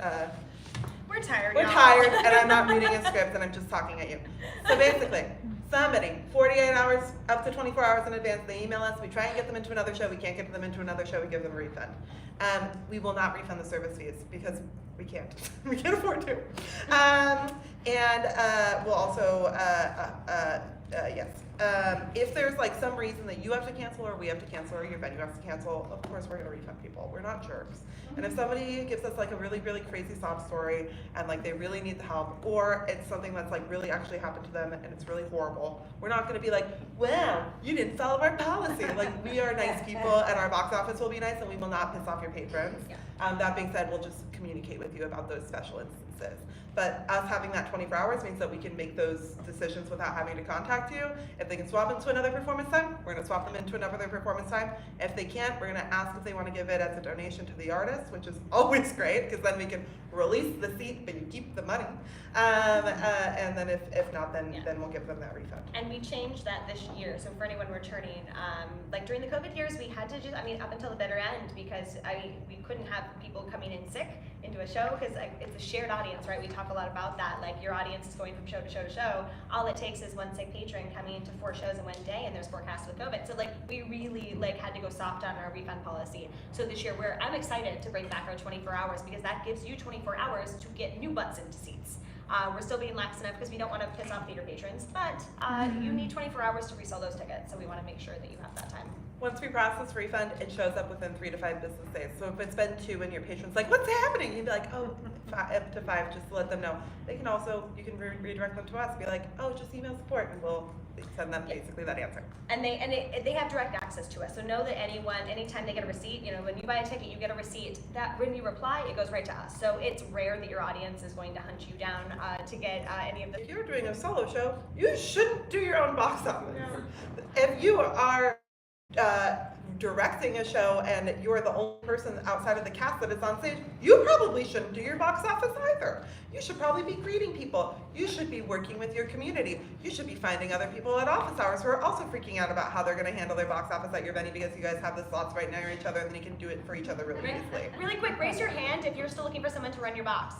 We're tired, we're y'all. tired and I'm not reading a script and I'm just talking at you. So basically, somebody, 48 hours, up to 24 hours in advance, they email us, we try and get them into another show, we can't get them into another show, we give them a refund. We will not refund the service fees because we can't. We can't afford to. We'll also, yes. If there's like some reason that you have to cancel or we have to cancel or your venue has to cancel, of course we're gonna refund people. We're not jerks. And if somebody gives us like a really, really crazy sob story and like they really need the help, or it's something that's like really actually happened to them and it's really horrible, we're not gonna be like, wow, you didn't follow our policy. Like, we are nice people and our box office will be nice and we will not piss off your patrons. That being said, we'll just communicate with you about those special instances. But us having that 24 hours means that we can make those decisions without having to contact you. If they can swap into another performance time, we're gonna swap them into another performance time. If they can't, we're gonna ask if they wanna give it as a donation to the artist, which is always great, because then we can release the seat, but you keep the money. And then if not, then we'll give them that refund. And we changed that this year. So for anyone returning, like during the COVID years, we had to just, up until the bitter end, because we couldn't have people coming in sick into a show, because it's a shared audience, right? We talk a lot about that. Like, your audience is going from show to show to show. All it takes is one sick patron coming into 4 shows in one day, and there's forecast with COVID. So we really had to go soft on our refund policy. So this year, I'm excited to bring back our 24 hours, because that gives you 24 hours to get new butts into seats. We're still being lax enough because we don't want to piss off theater patrons, but you need 24 hours to resell those tickets, so we want to make sure that you have that time. Once we process refund, it shows up within 3 to 5 business days. So if it's been 2 and your patron's like, what's happening? You'd be like, oh, up to 5, just to let them know. They can also, you can redirect them to us, be like, oh, just email support, and we'll send them basically that answer. And they have direct access to us, so know that anytime they get a receipt, when you buy a ticket, you get a receipt, that when you reply, it goes right to us. So it's rare that your audience is going to hunt you down to get any of the. If you're doing a solo show, you shouldn't do your own box office. No. If you are directing a show and you're the only person outside of the cast that is on stage, you probably shouldn't do your box office either. You should probably be greeting people. You should be working with your community. You should be finding other people at office hours who are also freaking out about how they're going to handle their box office at your venue, because you guys have the slots right near each other and then you can do it for each other really easily. Really quick, raise your hand if you're still looking for someone to run your box.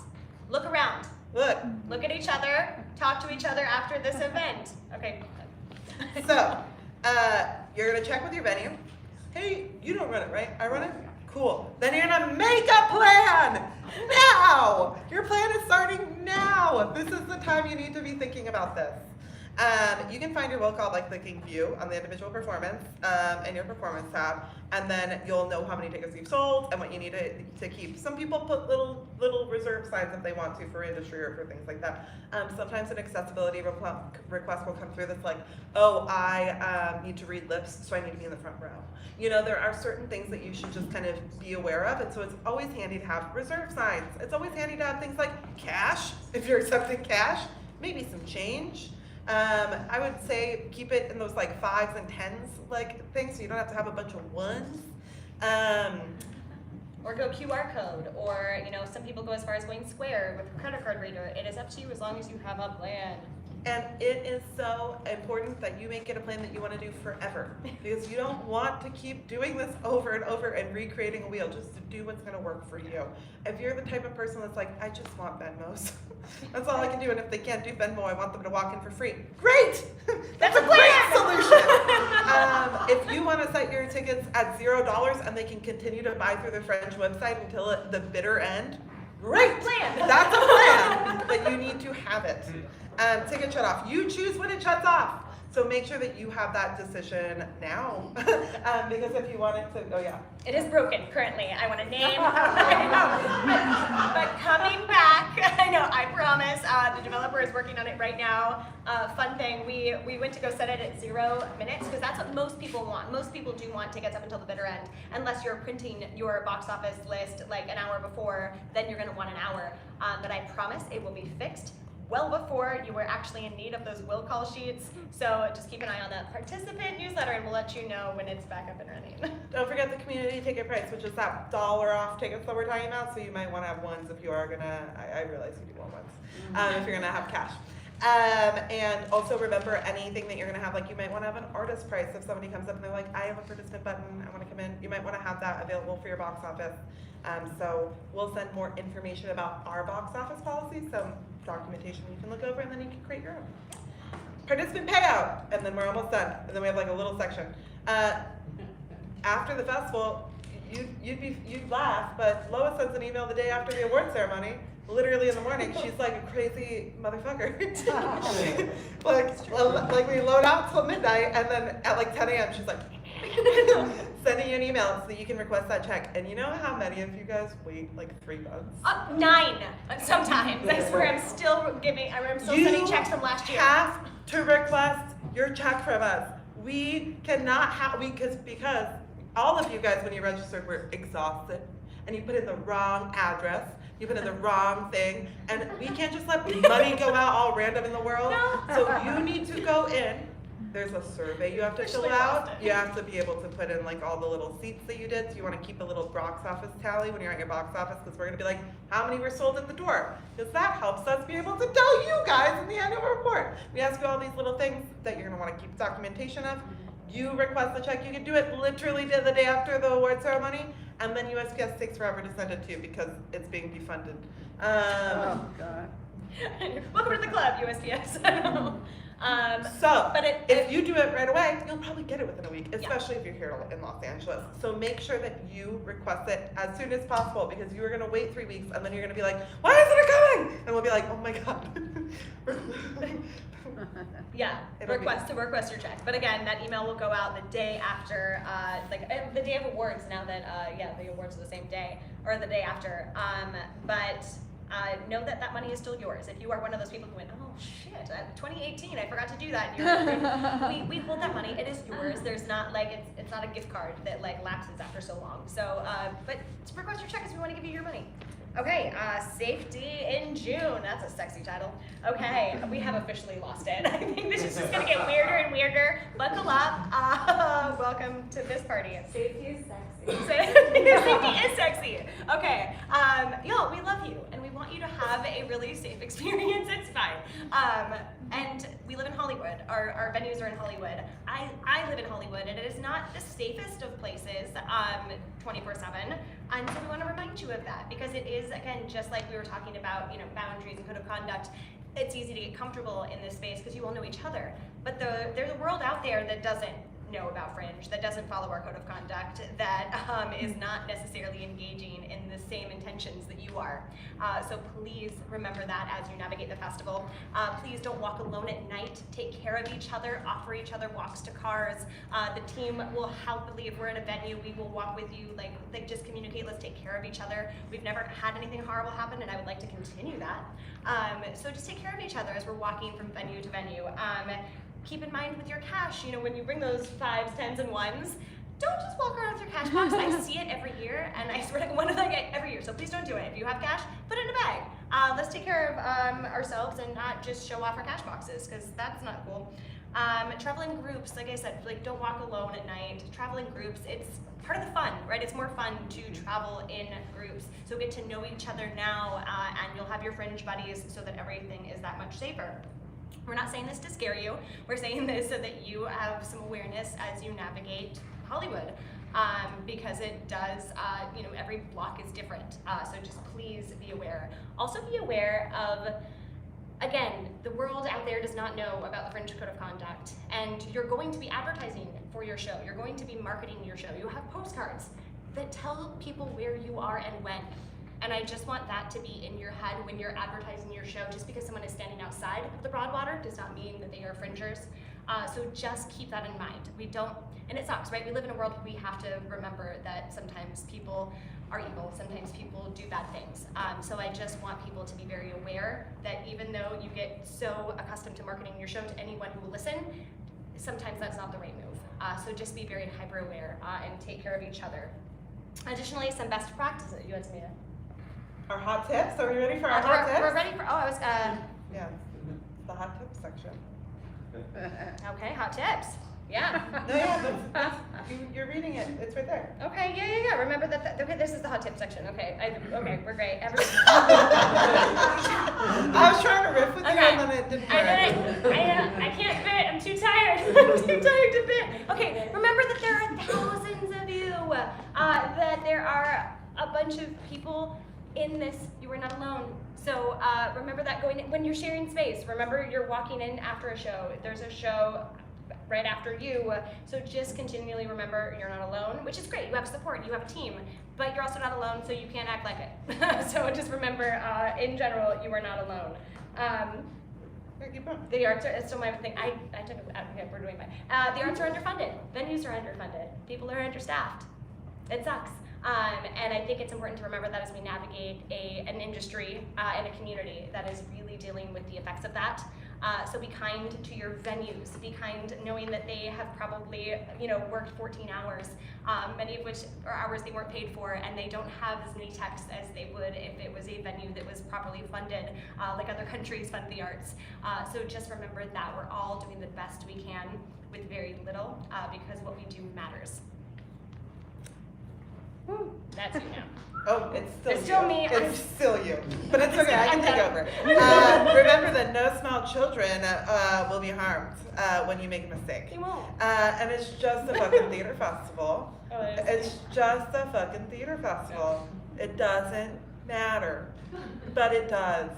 Look around. Look at each other. Talk to each other after this event. Okay. So, you're going to check with your venue. Hey, you don't run it, right? I run it? Cool. Then you're gonna make a plan now. Your plan is starting now. This is the time you need to be thinking about this. You can find your will call by clicking view on the individual performance in your performance tab, and then you'll know how many tickets you've sold and what you need to keep. Some people put little reserve signs if they want to for industry or for things like that. Sometimes an accessibility request will come through that's like, oh, I need to read lips, so I need to be in the front row. You know, there are certain things that you should just kind of be aware of, and so it's always handy to have reserve signs. It's always handy to have things like cash, if you're accepting cash, maybe some change. I would say keep it in those like 5s and 10s like things, so you don't have to have a bunch of 1s. Or go QR code, or some people go as far as going Square with a credit card reader. It is up to you as long as you have a plan. And it is so important that you make it a plan that you want to do forever, because you don't want to keep doing this over and over and recreating a wheel just to do what's going to work for you. If you're the type of person that's like, I just want Venmos, that's all I can do, and if they can't do Venmo, I want them to walk in for free. Great! That's a great solution! If you want to set your tickets at $0 and they can continue to buy through the Fringe website until the bitter end, great! Plan. That's a plan, but you need to have it. Ticket shut off. You choose when it shuts off. So make sure that you have that decision now, because if you want it to, oh yeah. It is broken currently. I want to name, but coming back, I know, I promise, the developer is working on it right now. Fun thing, we went to go set it at 0 minutes, because that's what most people want. Most people do want tickets up until the bitter end, unless you're printing your box office list like an hour before, then you're gonna want an hour. But I promise it will be fixed well before you were actually in need of those will call sheets. So just keep an eye on that participant newsletter, and we'll let you know when it's back up and running. Don't forget the community ticket price, which is that $1 off tickets that we're talking about. So you might want to have 1s if you are gonna, I realize you do want 1s, if you're gonna have cash. And also remember anything that you're gonna have, like you might want to have an artist price if somebody comes up and they're like, I have a participant button, I want to come in. You might want to have that available for your box office. So we'll send more information about our box office policy, some documentation you can look over, and then you can create your own. Participant payout, and then we're almost done. And then we have like a little section. After the festival, you'd laugh, but Lois sends an email the day after the award ceremony, literally in the morning. She's like a crazy motherfucker. like we load out till midnight, and then at like 10 a.m. she's like sending you an email so that you can request that check. And you know how many of you guys wait like 3 months? 9 sometimes. I swear I'm still sending checks from last year. You have to request your check from us. We cannot have, because all of you guys, when you registered, were exhausted, and you put in the wrong address, you put in the wrong thing, and we can't just let money go out all random in the world. No. So you need to go in. There's a survey you have to fill out. You have to be able to put in like all the little seats that you did. So you want to keep a little box office tally when you're at your box office, because we're going to be like, how many were sold at the door? Because that helps us be able to tell you guys in the annual report. We ask you all these little things that you're going to want to keep documentation of. You request the check. You can do it literally the day after the award ceremony, and then USPS takes forever to send it to you because it's being defunded. Oh, God. Welcome to the club, USPS. But if you do it right away, you'll probably get it within a week, especially if you're here in Los Angeles. So make sure that you request it as soon as possible, because you are going to wait 3 weeks, and then you're going to be like, why isn't it coming? And we'll be like, oh my God. Yeah, request your check. But again, that email will go out the day after, the day of awards. Now that the awards are the same day or the day after. But know that money is still yours. If you are one of those people who went, oh shit, 2018, I forgot to do that. We hold that money. It is yours. There's not it's not a gift card that lapses after so long. So, but request your check because we want to give you your money. Okay, safety in June. That's a sexy title. Okay, we have officially lost it. I think this is just gonna get weirder and weirder. Buckle up. Welcome to this party. Safety is sexy. Safety is sexy. Okay, y'all, we love you, and we want you to have a really safe experience. It's fine. And we live in Hollywood. Our venues are in Hollywood. I live in Hollywood, and it is not the safest of places 24/7. And so we want to remind you of that, because it is, again, just like we were talking about, boundaries and code of conduct. It's easy to get comfortable in this space because you all know each other. But there's a world out there that doesn't know about Fringe, that doesn't follow our code of conduct, that is not necessarily engaging in the same intentions that you are. So please remember that as you navigate the festival. Please don't walk alone at night. Take care of each other, offer each other walks to cars. The team will happily, if we're at a venue, we will walk with you, like just communicate, let's take care of each other. We've never had anything horrible happen, and I would like to continue that. So just take care of each other as we're walking from venue to venue. Keep in mind with your cash, you know, when you bring those 5s, 10s, and 1s, don't just walk around with your cash box. I see it every year, and I swear to one of them every year, so please don't do it. If you have cash, put it in a bag. Let's take care of ourselves and not just show off our cash boxes, because that's not cool. Travel in groups, like I said, like don't walk alone at night. Travel in groups, it's part of the fun, right? It's more fun to travel in groups. So get to know each other now, and you'll have your Fringe buddies so that everything is that much safer. We're not saying this to scare you. We're saying this so that you have some awareness as you navigate Hollywood, because it does, you know, every block is different. So just please be aware. Also be aware of, again, the world out there does not know about the Fringe Code of Conduct, and you're going to be advertising for your show. You're going to be marketing your show. You have postcards that tell people where you are and when. And I just want that to be in your head when you're advertising your show. Just because someone is standing outside of the Broadwater does not mean that they are Fringers. So just keep that in mind. We don't, and it sucks, right? We live in a world where we have to remember that sometimes people are evil, sometimes people do bad things. So I just want people to be very aware that even though you get so accustomed to marketing your show to anyone who will listen, sometimes that's not the right move. So just be very hyper aware and take care of each other. Additionally, some best practices. You had some, Our hot tips? Are we ready for our hot tips? We're ready for, Yeah, the hot tips section. Okay, hot tips. Yeah. No, yeah, you're reading it. It's right there. Okay, yeah. Remember that, okay, this is the hot tip section. Okay, okay, we're great. I was trying to riff with you and then it didn't work. I can't bit. I'm too tired. I'm too tired to bit. Okay, remember that there are thousands of you. That there are a bunch of people in this. You are not alone. So remember that going in, when you're sharing space. Remember you're walking in after a show. There's a show right after you. So just continually remember you're not alone, which is great. You have support, you have a team, but you're also not alone, so you can't act like it. So just remember, in general, you are not alone. The arts are, it's still my thing. I took it, okay, we're doing mine. The arts are underfunded. Venues are underfunded. People are understaffed. It sucks. And I think it's important to remember that as we navigate an industry and a community that is really dealing with the effects of that. So be kind to your venues. Be kind knowing that they have probably, worked 14 hours, many of which are hours they weren't paid for, and they don't have as many techs as they would if it was a venue that was properly funded, like other countries fund the arts. So just remember that we're all doing the best we can with very little, because what we do matters. Woo, that's you now. Oh, it's still me. It's still you. But it's okay, I can take over. Remember that no small children will be harmed when you make a mistake. They won't. And it's just a fucking theater festival. Oh, It's just a fucking theater festival. It doesn't matter. But it does.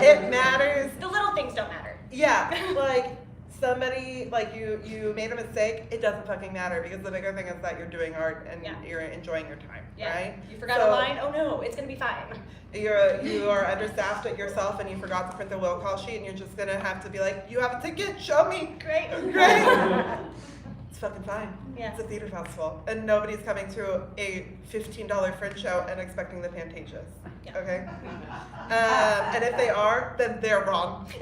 It matters. The little things don't matter. Yeah, like somebody, like you made a mistake, it doesn't fucking matter, because the bigger thing is that you're doing art and you're enjoying your time, right? You forgot a line? Oh no, it's gonna be fine. You are understaffed at yourself and you forgot to print the will call sheet and you're just gonna have to be like, you have a ticket, show me. Great. It's fucking fine. Yeah. It's a theater festival, and nobody's coming to a $15 Fringe show and expecting the Fantasias. Yeah. Okay. And if they are, then they're wrong. So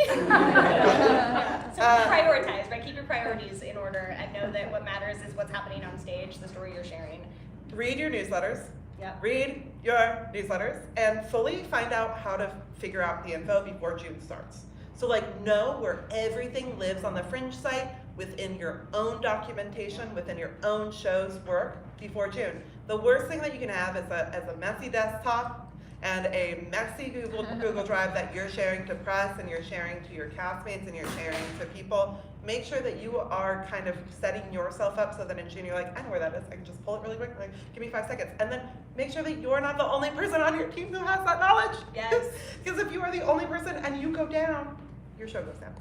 prioritize, right? Keep your priorities in order, and know that what matters is what's happening on stage, the story you're sharing. Read your newsletters. Yep. Read your newsletters and fully find out how to figure out the info before June starts. So know where everything lives on the Fringe site, within your own documentation, within your own show's work before June. The worst thing that you can have is a messy desktop and a messy Google Drive that you're sharing to press and you're sharing to your castmates and you're sharing to people. Make sure that you are kind of setting yourself up so that in June you're like, I know where that is, I can just pull it really quick, give me 5 seconds. And then make sure that you're not the only person on your team who has that knowledge. Yes. Because if you are the only person and you go down, your show goes down.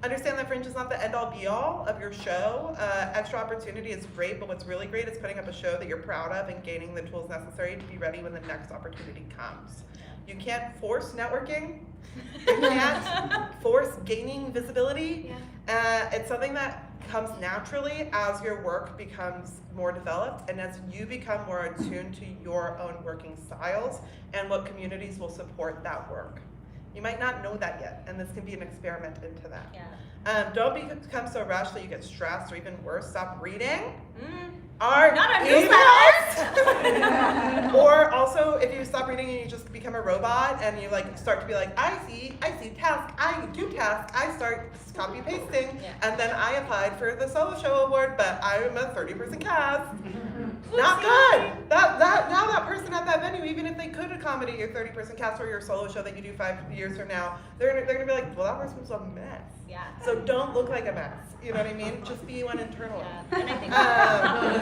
Understand that Fringe is not the end-all be-all of your show. Extra opportunity is great, but what's really great is putting up a show that you're proud of and gaining the tools necessary to be ready when the next opportunity comes. You can't force networking. You can't force gaining visibility. It's something that comes naturally as your work becomes more developed and as you become more attuned to your own working styles and what communities will support that work. You might not know that yet, and this can be an experiment into that. Don't become so rushed that you get stressed, or even worse, stop reading. Our emails. Or also, if you stop reading and you just become a robot and you like start to be like, I see task, I do task, I start copy pasting, and then I applied for the solo show award, but I'm a 30% cast. Not good. Now that person at that venue, even if they could accommodate your 30% cast or your solo show that you do 5 years from now, they're gonna be like, well, that person was a mess. So don't look like a mess. You know what I mean? Just be one internally. And I think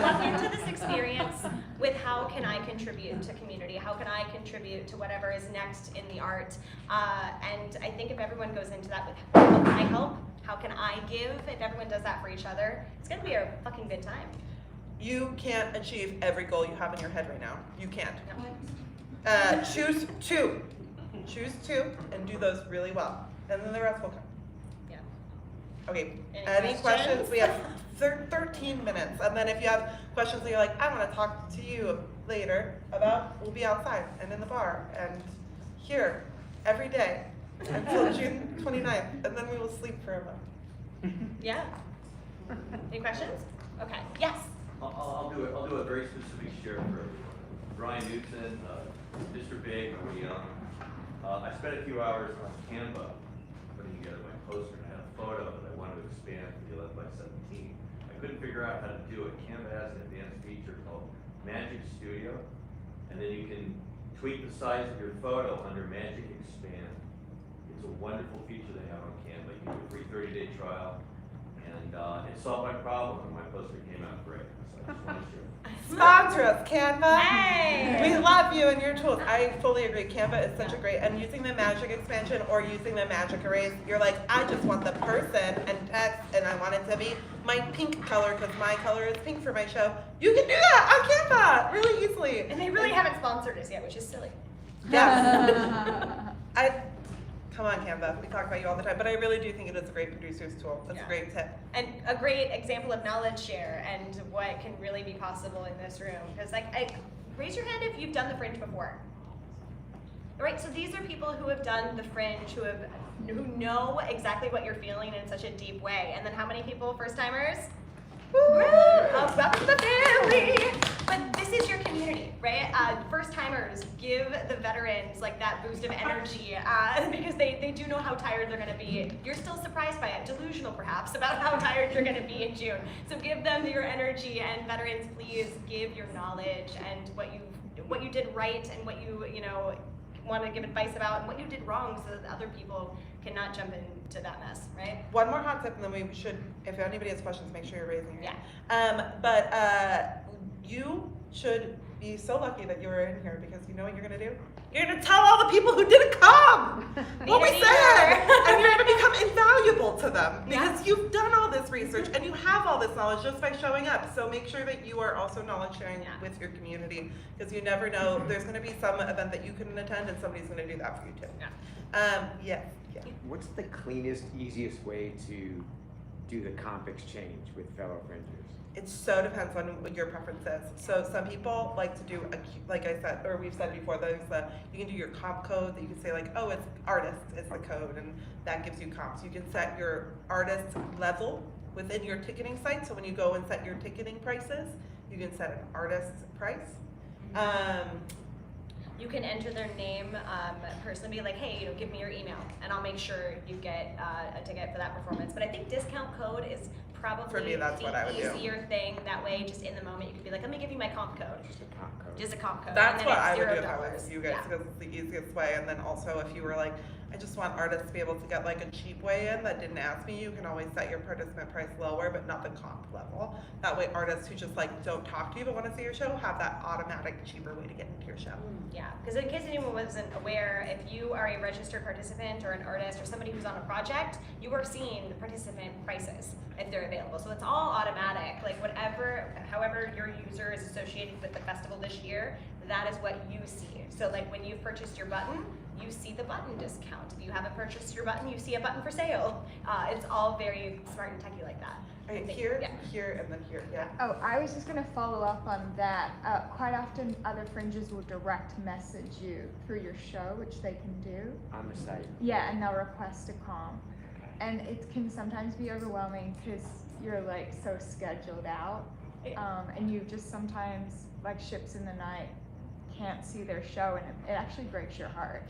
walk into this experience with how can I contribute to community? How can I contribute to whatever is next in the art? And I think if everyone goes into that with how can I help? How can I give? If everyone does that for each other, it's gonna be a fucking good time. You can't achieve every goal you have in your head right now. You can't. Choose two. Choose two and do those really well. And then the rest will come. Okay, any questions? We have 13 minutes. And then if you have questions that you're like, I want to talk to you later about, we'll be outside and in the bar and here every day until June 29th. And then we will sleep for a month. Any questions? Okay, yes. I'll do a very specific share for everyone. Brian Newton, Mr. Big, Marie Young. I spent a few hours on Canva putting together my poster, and I had a photo that I wanted to expand to the 11 by 17. I couldn't figure out how to do it. Canva has an advanced feature called Magic Studio, and then you can tweak the size of your photo under Magic Expand. It's a wonderful feature they have on Canva. You can do a free 30-day trial, and it solved my problem, and my poster came out great. So I just want to share. Sponsor us, Canva. Hey. We love you and your tools. I fully agree. Canva is such a great, and using the magic expansion or using the magic erase, you're like, I just want the person and text, and I want it to be my pink color because my color is pink for my show. You can do that on Canva really easily. And they really haven't sponsored us yet, which is silly. Yeah. Come on, Canva. We talk about you all the time, but I really do think it is a great producer's tool. It's a great tip. And a great example of knowledge share and what can really be possible in this room. Because raise your hand if you've done the Fringe before. All right, so these are people who have done the Fringe, who know exactly what you're feeling in such a deep way. And then how many people, first timers? Welcome to the family. But this is your community, right? First timers give the veterans like that boost of energy because they do know how tired they're gonna be. You're still surprised by it, delusional perhaps, about how tired you're gonna be in June. So give them your energy, and veterans, please give your knowledge and what you did right and what you want to give advice about and what you did wrong so that other people cannot jump into that mess, right? One more hot tip, and then we should, if anybody has questions, make sure you're raising your hand. Yeah. You should be so lucky that you were in here because you know what you're gonna do? You're gonna tell all the people who didn't come what we said, and you're gonna become invaluable to them because you've done all this research and you have all this knowledge just by showing up. So make sure that you are also knowledge sharing with your community because you never know. There's gonna be some event that you couldn't attend and somebody's gonna do that for you too. Yeah. What's the cleanest, easiest way to do the comp exchange with fellow Fringers? It so depends on what your preference is. So some people like to do, like I said, or we've said before, you can do your comp code that you can say like, oh, it's artist is the code, and that gives you comps. You can set your artist level within your ticketing site. So when you go and set your ticketing prices, you can set an artist price. You can enter their name personally, be like, hey, give me your email, and I'll make sure you get a ticket for that performance. But I think discount code is probably for me, that's what I would easier thing. That way, just in the moment, you could be like, let me give you my comp code. Just a comp code. Just a comp code. That's what I would do $0. if I was you guys, because it's the easiest way. And then also if you were like, I just want artists to be able to get like a cheap way in that didn't ask me. You can always set your participant price lower, but not the comp level. That way artists who just like don't talk to you but want to see your show have that automatic cheaper way to get into your show. Yeah, because in case anyone wasn't aware, if you are a registered participant or an artist or somebody who's on a project, you are seeing the participant prices if they're available. So it's all automatic, like however your user is associated with the festival this year, that is what you see. So like when you've purchased your button, you see the button discount. If you haven't purchased your button, you see a button for sale. It's all very smart and techy like that. Right, here, here, and then here, yeah. Oh, I was just gonna follow up on that. Quite often other fringes will direct message you through your show, which they can do. On the site. Yeah, and they'll request a comp. And it can sometimes be overwhelming because you're like so scheduled out. And you just sometimes, like ships in the night, can't see their show, and it actually breaks your heart.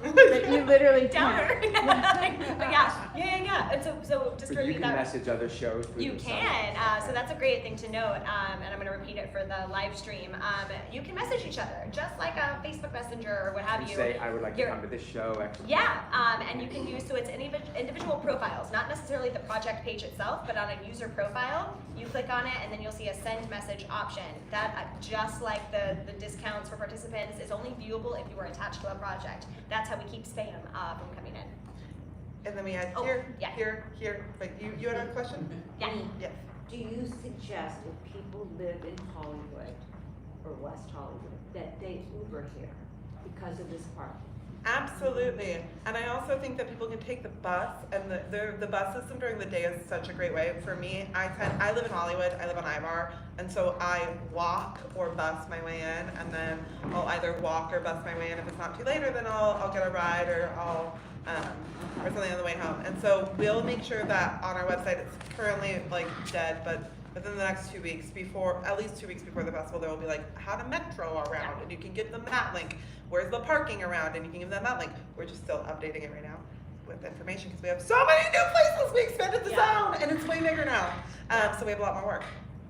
That you literally Downer. can't. But yeah. And so just But to you repeat can that. message other shows through You the can, site. so that's a great thing to note, and I'm going to repeat it for the live stream. You can message each other, just like a Facebook Messenger or what have And you. say, I would like to come to this show, excellent. Yeah, and you can use, so it's individual profiles, not necessarily the project page itself, but on a user profile, you click on it and then you'll see a send message option. That, just like the discounts for participants, is only viewable if you are attached to a project. That's how we keep spam from coming in. And then we had here. Wait, you had a question? Yeah. Yes. Do you suggest if people live in Hollywood or West Hollywood that they Uber here because of this parking? Absolutely, and I also think that people can take the bus, and the bus system during the day is such a great way. For me, I live in Hollywood, I live on Ibar, and so I walk or bus my way in, and then I'll either walk or bus my way in. If it's not too later, then I'll get a ride or I'll or something on the way home. And so we'll make sure that on our website, it's currently like dead, but within the next 2 weeks, at least 2 weeks before the festival, there will be like how to metro around, and you can give them that link. Where's the parking around, and you can give them that link. We're just still updating it right now with information because we have so many new places. We expanded the zone, and it's way bigger now. So we have a lot more work.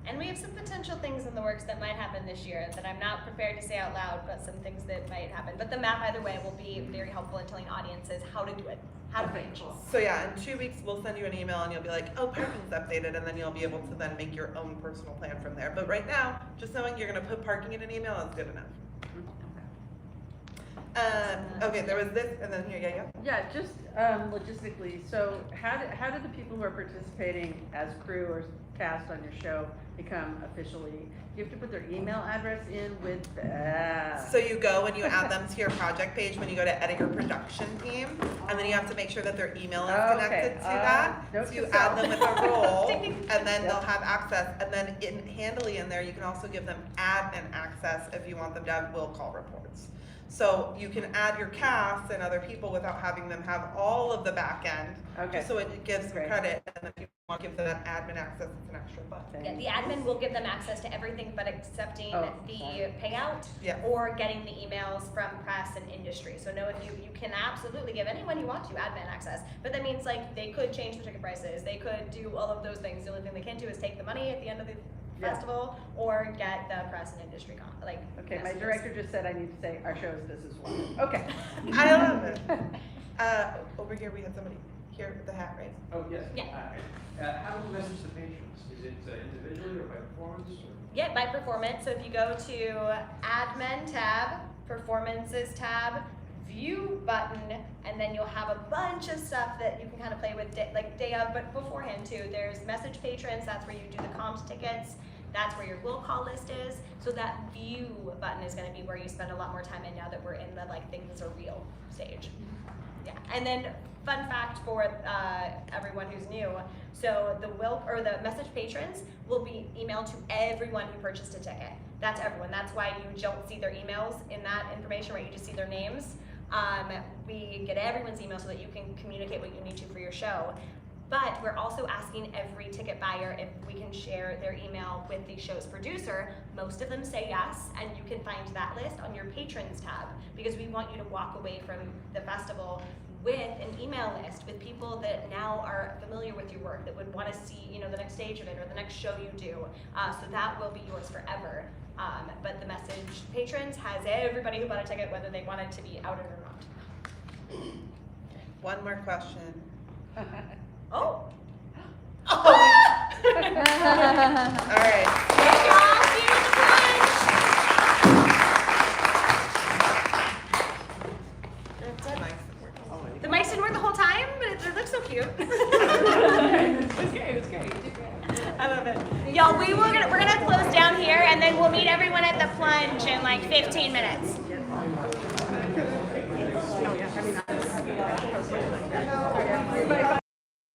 And we have some potential things in the works that might happen this year that I'm not prepared to say out loud, but some things that might happen. But the map, either way, will be very helpful in telling audiences how to do it, how to reach. So yeah, in 2 weeks, we'll send you an email and you'll be like, oh, parking's updated, and then you'll be able to then make your own personal plan from there. But right now, just knowing you're gonna put parking in an email is good enough. Okay, there was this, and then here, Yeah, just logistically, so how do the people who are participating as crew or cast on your show become officially, you have to put their email address in with So you go and you add them to your project page when you go to edit your production team, and then you have to make sure that their email is connected to that. So you add them with a role, and then they'll have access, and then handily in there, you can also give them admin access if you want them to have will call reports. So you can add your cast and other people without having them have all of the back end. Okay. Just so it gives credit, and then if you want to give them admin access, it's an extra button. Yeah, the admin will give them access to everything but accepting the payout or getting the emails from press and industry. So no, you can absolutely give anyone you want to admin access, but that means like they could change the ticket prices, they could do all of those things. The only thing they can't do is take the money at the end of the festival or get the press and industry Okay, my director just said I need to say our show is this is one. Okay. I love it. Over here we had somebody here with the hat, right? Oh, yes. Yeah. How do we message the patrons? Is it individually or by performance? Or? Yeah, by performance. So if you go to admin tab, performances tab, view button, and then you'll have a bunch of stuff that you can kind of play with like day of, but beforehand too. There's message patrons, that's where you do the comms tickets. That's where your will call list is. So that view button is going to be where you spend a lot more time in now that we're in the like things are real stage. Yeah, and then fun fact for everyone who's new. So the the message patrons will be emailed to everyone who purchased a ticket. That's everyone. That's why you don't see their emails in that information, right? You just see their names. We get everyone's email so that you can communicate what you need to for your show. But we're also asking every ticket buyer if we can share their email with the show's producer. Most of them say yes, and you can find that list on your patrons tab because we want you to walk away from the festival with an email list with people that now are familiar with your work, that would want to see, the next stage of it or the next show you do. So that will be yours forever. But the message patrons has everybody who bought a ticket, whether they want it to be outed or not. One more question. Oh. All right. Thank you all. See you at the plunge. The mics didn't work the whole time, but it looks so cute. It was great. I love it. Y'all, we're gonna close down here, and then we'll meet everyone at the plunge in like 15 minutes. Bye.